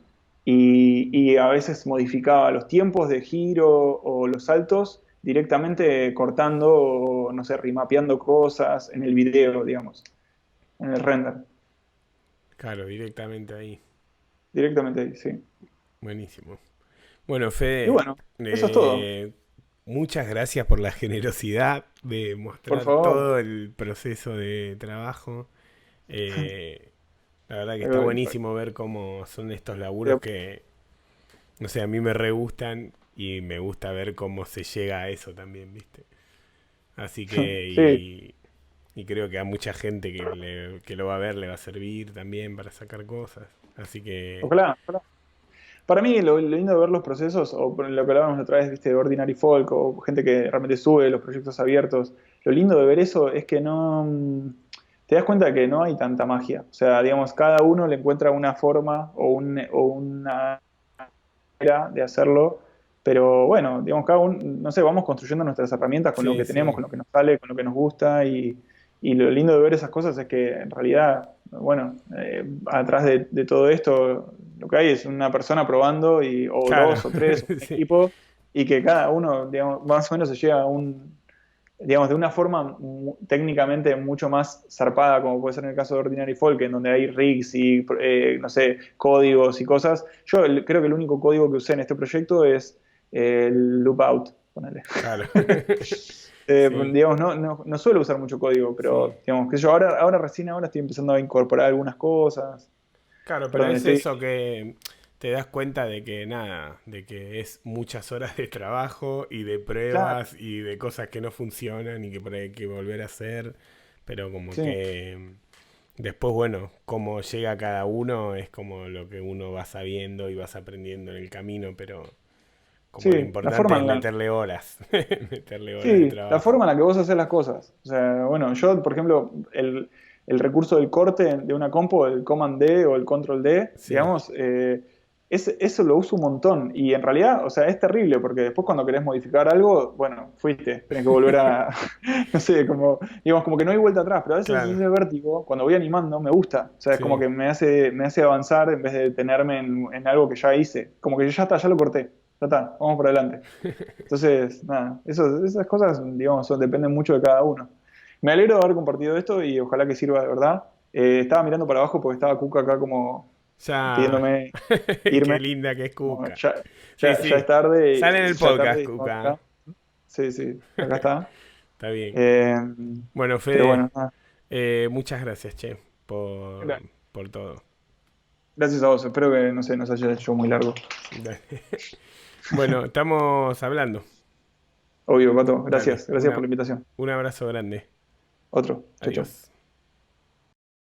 y a veces modificaba los tiempos de giro o los saltos directamente cortando o no sé, remapeando cosas en el video, digamos, en el render. Claro, directamente ahí. Directamente ahí, sí. Buenísimo. Bueno, Y Fede, bueno, eso es todo. muchas gracias por la generosidad de Por mostrar favor. todo el proceso de trabajo. Eh, la verdad que está Eh, buenísimo ver cómo son estos laburos pero- que, no sé, a mí me re gustan y me gusta ver cómo se llega a eso también, ¿viste? Así que, sí, y creo que a mucha gente que lo va a ver le va a servir también para sacar cosas. Así que, ojalá, ojalá. Para mí lo lindo de ver los procesos, o por lo que hablábamos otra vez, viste, de Ordinary Folk, o gente que realmente sube los proyectos abiertos, lo lindo de ver eso es que no, te das cuenta que no hay tanta magia. O sea, digamos, cada uno le encuentra una forma o una manera de hacerlo, pero bueno, digamos, cada uno, no sé, vamos construyendo nuestras herramientas con lo sí, que tenemos, sí. con lo que nos sale, con lo que nos gusta, y lo lindo de ver esas cosas es que en realidad, bueno, atrás de todo esto, lo que hay es una persona probando, o Claro, dos o tres, o un sí. equipo, y que cada uno, digamos, más o menos se llega a digamos, de una forma técnicamente mucho más zarpada, como puede ser en el caso de Ordinary Folk, en donde hay rigs y, no sé, códigos y cosas. Yo creo que el único código que usé en este proyecto es el loopout, ponele. Claro. Sí, Digamos, no suelo usar mucho código, sí. pero, digamos, que yo recién ahora estoy empezando a incorporar algunas cosas. Claro, pero Perdón, es estoy... eso que te das cuenta de que nada, de que es muchas horas de trabajo y de Claro, pruebas y de cosas que no funcionan y que por ahí hay que volver a hacer, pero como sí. que después, bueno, cómo llega cada uno es como lo que uno va sabiendo y vas aprendiendo en el camino, pero como lo Sí, la importante forma es en la, meterle horas, meterle horas de Sí, la trabajo. forma en la que vos haces las cosas. O sea, bueno, yo, por ejemplo, el recurso del corte de una compo, el Command D o el Control D, Sí, digamos, eso lo uso un montón. Y en realidad, o sea, es terrible porque después cuando querés modificar algo, bueno, fuiste, tenés que volver a, no sé, como, digamos, como que no hay vuelta atrás, pero a veces Claro, ese vértigo, cuando voy animando, me gusta. O sea, es como sí. que me hace avanzar en vez de detenerme en algo que ya hice. Como que ya está, ya lo corté. Ya está, vamos por adelante. Entonces, nada, esas cosas, digamos, dependen mucho de cada uno. Me alegro de haber compartido esto y ojalá que sirva de verdad. Estaba mirando para abajo porque estaba Cuca acá como Ya. pidiéndome Qué irme. linda que es Como Cuca. Sí, ya sí. es tarde, Sale en el ya es tarde podcast, y estamos Cuca. acá. Sí, sí, acá está. Está bien. Eh, Bueno, pero Fede, bueno, nada. muchas gracias, che, Gra- por todo. Gracias a vos. Espero que no sé, no se haya hecho muy largo. Dale. Bueno, estamos hablando. Obvio, Pato. Dale, Gracias. Gracias por la invitación. un abrazo grande. Otro. Chau, chau. Adiós.